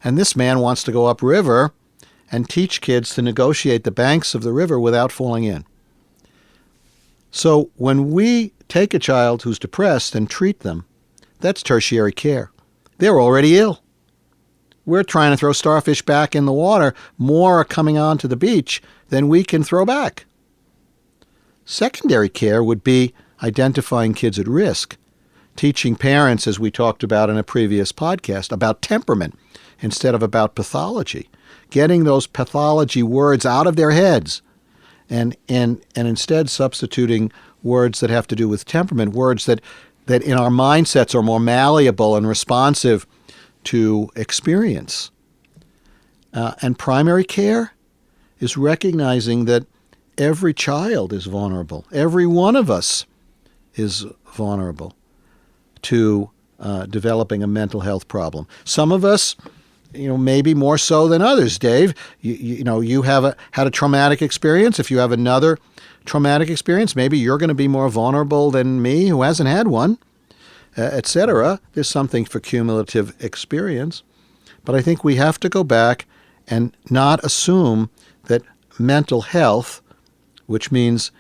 And this man wants to go upriver and teach kids to negotiate the banks of the river without falling in. So when we take a child who's depressed and treat them, that's tertiary care. They're already ill. We're trying to throw starfish back in the water. More are coming onto the beach than we can throw back. Secondary care would be identifying kids at risk, teaching parents, as we talked about in a previous podcast, about temperament instead of about pathology, getting those pathology words out of their heads and instead substituting words that have to do with temperament, words that in our mindsets are more malleable and responsive to experience. And primary care is recognizing that every child is vulnerable. Every one of us is vulnerable to developing a mental health problem. Some of us, maybe more so than others. Dave, you have had a traumatic experience. If you have another traumatic experience, maybe you're going to be more vulnerable than me, who hasn't had one, etc. There's something for cumulative experience. But I think we have to go back and not assume that mental health, which means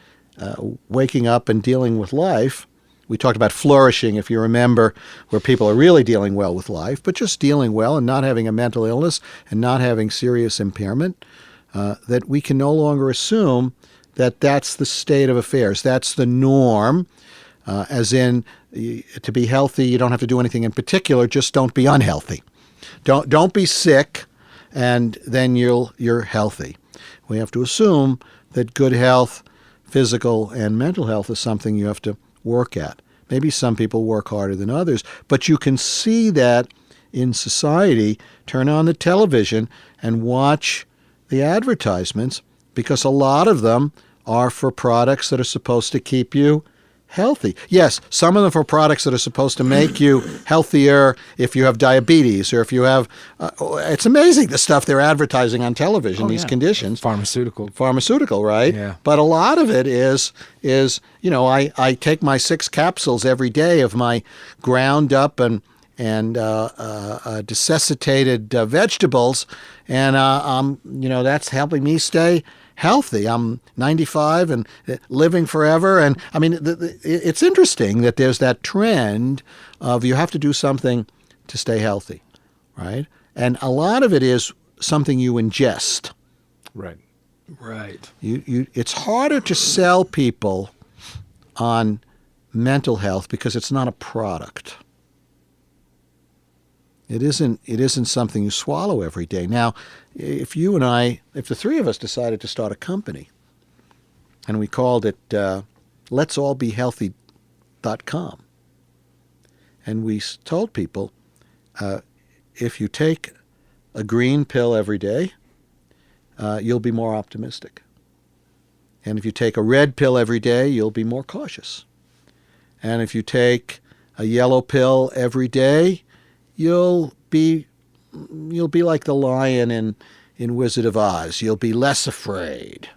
waking up and dealing with life. We talked about flourishing, if you remember, where people are really dealing well with life, but just dealing well and not having a mental illness and not having serious impairment, that we can no longer assume that that's the state of affairs. That's the norm, as in to be healthy, you don't have to do anything in particular, just don't be unhealthy. Don't be sick, and then you're healthy. We have to assume that good health, physical and mental health, is something you have to work at. Maybe some people work harder than others, but you can see that in society. Turn on the television and watch the advertisements, because a lot of them are for products that are supposed to keep you healthy. Yes, some of them for products that are supposed to make you healthier if you have diabetes or if you have, it's amazing the stuff they're advertising on television, these conditions. Pharmaceutical, right? Yeah. But a lot of it is I take my 6 capsules every day of my ground up and and desiccated vegetables, and that's helping me stay healthy. I'm 95 and living forever, and I mean, it's interesting that there's that trend of you have to do something to stay healthy, right? And a lot of it is something you ingest. Right. It's harder to sell people on mental health because it's not a product. It isn't something you swallow every day. Now, if the three of us decided to start a company and we called it letsallbehealthy.com, and we told people, if you take a green pill every day, you'll be more optimistic. And if you take a red pill every day, you'll be more cautious. And if you take a yellow pill every day, you'll be like the lion in Wizard of Oz. You'll be less afraid,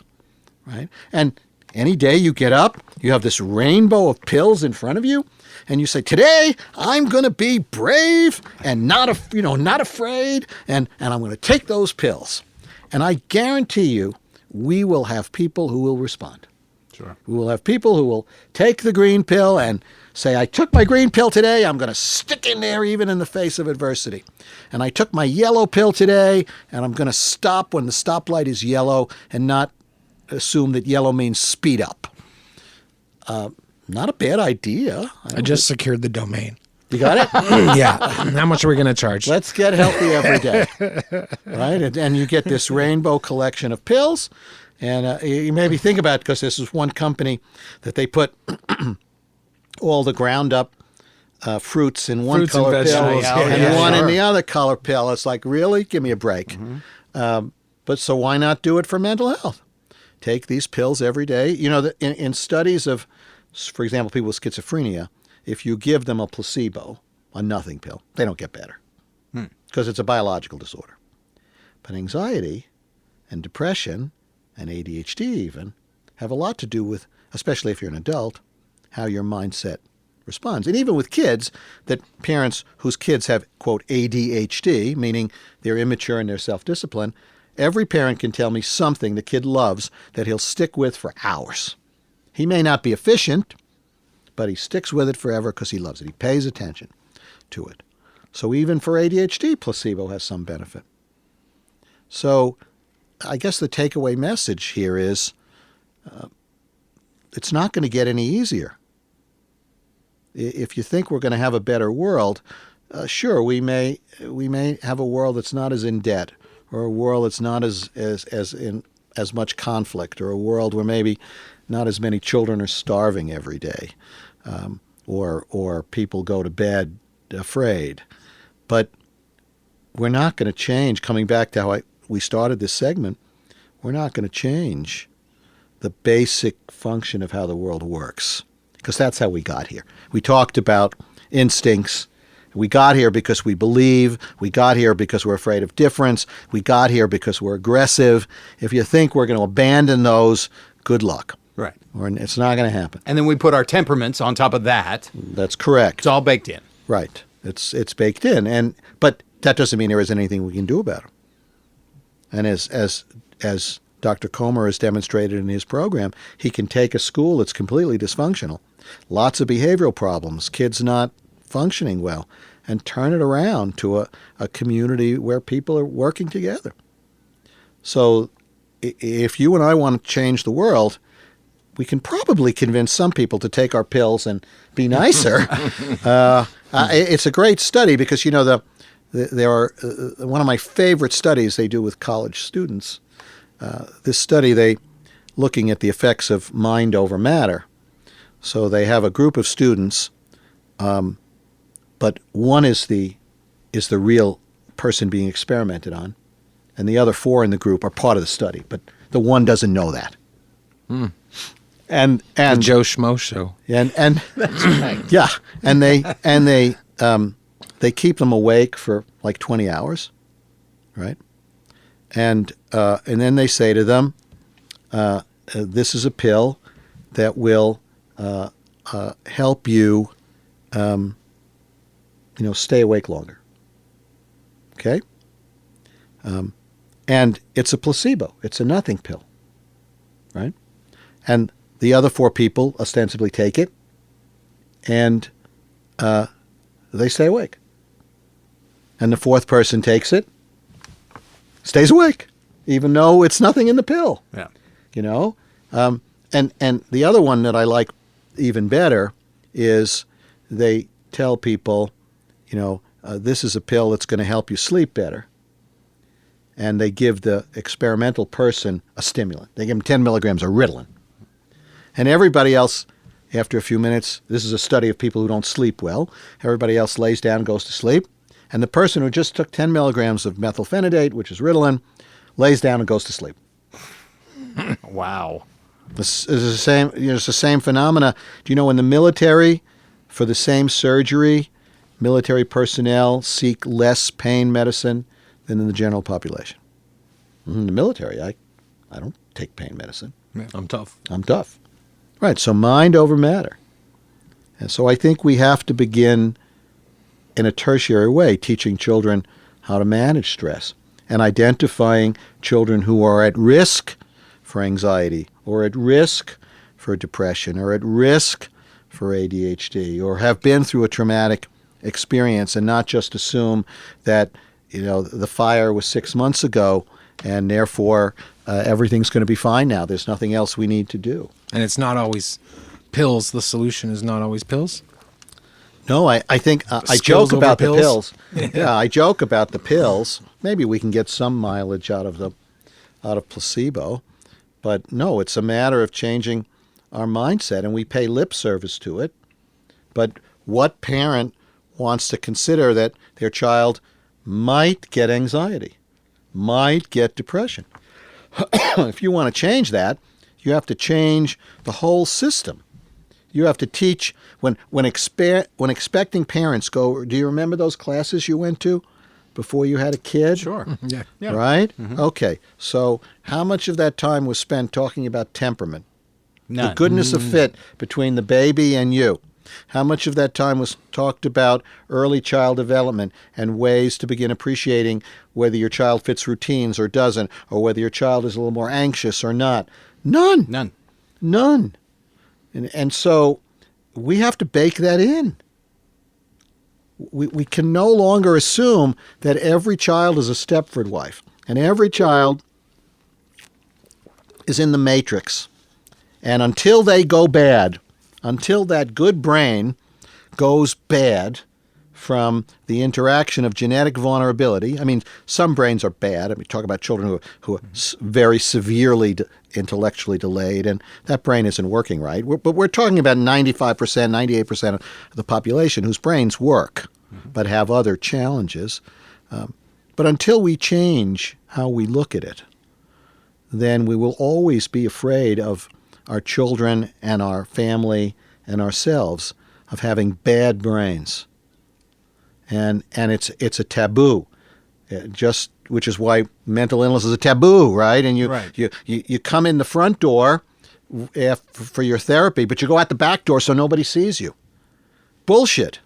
right? And any day you get up, you have this rainbow of pills in front of you, and you say, today I'm going to be brave and not afraid, and I'm going to take those pills. And I guarantee you, we will have people who will respond. Sure. We will have people who will take the green pill and say, I took my green pill today, I'm going to stick in there even in the face of adversity. And I took my yellow pill today, and I'm going to stop when the stoplight is yellow and not assume that yellow means speed up. Not a bad idea. I just secured the domain. You got it? Yeah. How much are we going to charge? Let's get healthy every day, right? And you get this rainbow collection of pills. And you maybe think about it, because this is one company that they put all the ground up fruits in one Fruits and color pill vegetables. and one in the other color pill. It's like, really? Give me a break. But so why not do it for mental health? Take these pills every day. You know, in studies of, for example, people with schizophrenia, if you give them a placebo, a nothing pill, they don't get better because it's a biological disorder. But anxiety and depression and ADHD even have a lot to do with, especially if you're an adult, how your mindset responds. And even with kids, that parents whose kids have, quote, ADHD, meaning they're immature in their self-discipline, every parent can tell me something the kid loves that he'll stick with for hours. He may not be efficient, but he sticks with it forever because he loves it. He pays attention to it. So even for ADHD, placebo has some benefit. So I guess the takeaway message here is it's not going to get any easier. If you think we're going to have a better world, sure, we may have a world that's not as in debt, or a world that's not as much conflict, or a world where maybe not as many children are starving every day, or people go to bed afraid. But we're not going to change, coming back to how we started this segment, we're not going to change the basic function of how the world works, because that's how we got here. We talked about instincts. We got here because we believe. We got here because we're afraid of difference. We got here because we're aggressive. If you think we're going to abandon those, good luck. Right. Or it's not going to happen. And then we put our temperaments on top of that. That's correct. It's all baked in. Right. It's baked in. But that doesn't mean there isn't anything we can do about it. And as Dr. Comer has demonstrated in his program, he can take a school that's completely dysfunctional, lots of behavioral problems, kids not functioning well, and turn it around to a community where people are working together. So if you and I want to change the world, we can probably convince some people to take our pills and be nicer. It's a great study because, you know, there are one of my favorite studies they do with college students. This study, they looking at the effects of mind over matter. So they have a group of students, but one is the real person being experimented on, and the other 4 in the group are part of the study, but the one doesn't know that. And the Joe Schmo show. And that's right. Yeah, and they keep them awake for like 20 hours, right? And then they say to them, this is a pill that will help you, stay awake longer. Okay? And it's a placebo. It's a nothing pill. Right? And the other 4 people ostensibly take it, and they stay awake. And the 4th person takes it, stays awake, even though it's nothing in the pill. Yeah. And the other one that I like even better is they tell people, this is a pill that's going to help you sleep better. And they give the experimental person a stimulant. They give them 10 milligrams of Ritalin. And everybody else, after a few minutes, this is a study of people who don't sleep well, everybody else lays down and goes to sleep. And the person who just took 10 milligrams of methylphenidate, which is Ritalin, lays down and goes to sleep. Wow. This is the same. It's the same phenomena. Do you know in the military, for the same surgery, military personnel seek less pain medicine than in the general population? In the military, I don't take pain medicine. Yeah, I'm tough. I'm tough. Right. So mind over matter. And so I think we have to begin in a tertiary way teaching children how to manage stress and identifying children who are at risk for anxiety or at risk for depression or at risk for ADHD or have been through a traumatic experience, and not just assume that the fire was 6 months ago and therefore everything's going to be fine now. There's nothing else we need to do. And it's not always pills. The solution is not always pills. No, I think I joke about the pills. Yeah, I joke about the pills. Maybe we can get some mileage out of placebo. But no, it's a matter of changing our mindset, and we pay lip service to it. But what parent wants to consider that their child might get anxiety, might get depression? If you want to change that, you have to change the whole system. You have to teach when expecting parents go. Do you remember those classes you went to before you had a kid? Sure. Yeah. Right? Mm-hmm. Okay. So how much of that time was spent talking about temperament? None. The goodness of fit between the baby and you. How much of that time was talked about early child development and ways to begin appreciating whether your child fits routines or doesn't, or whether your child is a little more anxious or not? None. And so we have to bake that in. We can no longer assume that every child is a Stepford wife and every child is in the matrix. And until they go bad, until that good brain goes bad from the interaction of genetic vulnerability. I mean, some brains are bad. I mean, talk about children who are very severely intellectually delayed, and that brain isn't working right. But we're talking about 95%, 98% of the population whose brains work, but have other challenges. But until we change how we look at it, then we will always be afraid of our children and our family and ourselves of having bad brains. And it's a taboo, which is why mental illness is a taboo, right? And you come in the front door for your therapy, but you go out the back door so nobody sees you. Bullshit.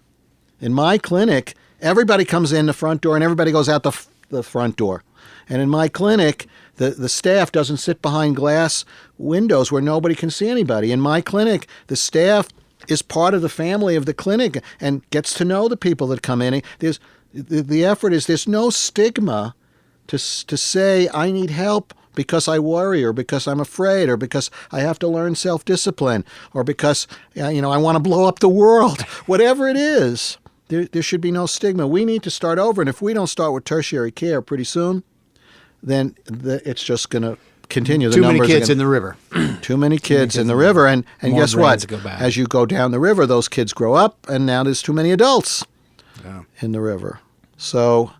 In my clinic, everybody comes in the front door and everybody goes out the front door. And in my clinic, the staff doesn't sit behind glass windows where nobody can see anybody. In my clinic, the staff is part of the family of the clinic and gets to know the people that come in. The effort is there's no stigma to say I need help because I worry or because I'm afraid or because I have to learn self-discipline or because I want to blow up the world. Whatever it is, there should be no stigma. We need to start over, and if we don't start with tertiary care pretty soon, then it's just going to continue. Too many kids in the river. Too many kids in the river. And guess what? As you go down the river, those kids grow up, and now there's too many adults in the river. So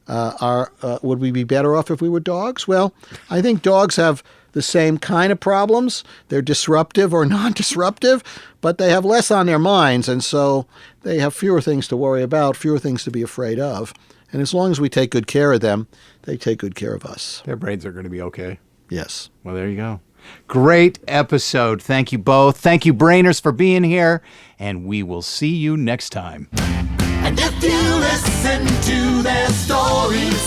would we be better off if we were dogs? Well, I think dogs have the same kind of problems. They're disruptive or non-disruptive, but they have less on their minds, and so they have fewer things to worry about, fewer things to be afraid of. And as long as we take good care of them, they take good care of us. Their brains are going to be okay. Yes. Well, there you go. Great episode. Thank you both. Thank you, Brainers, for being here, and we will see you next time. And if you listen to their stories,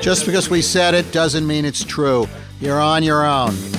Just because we said it doesn't mean it's true. You're on your own.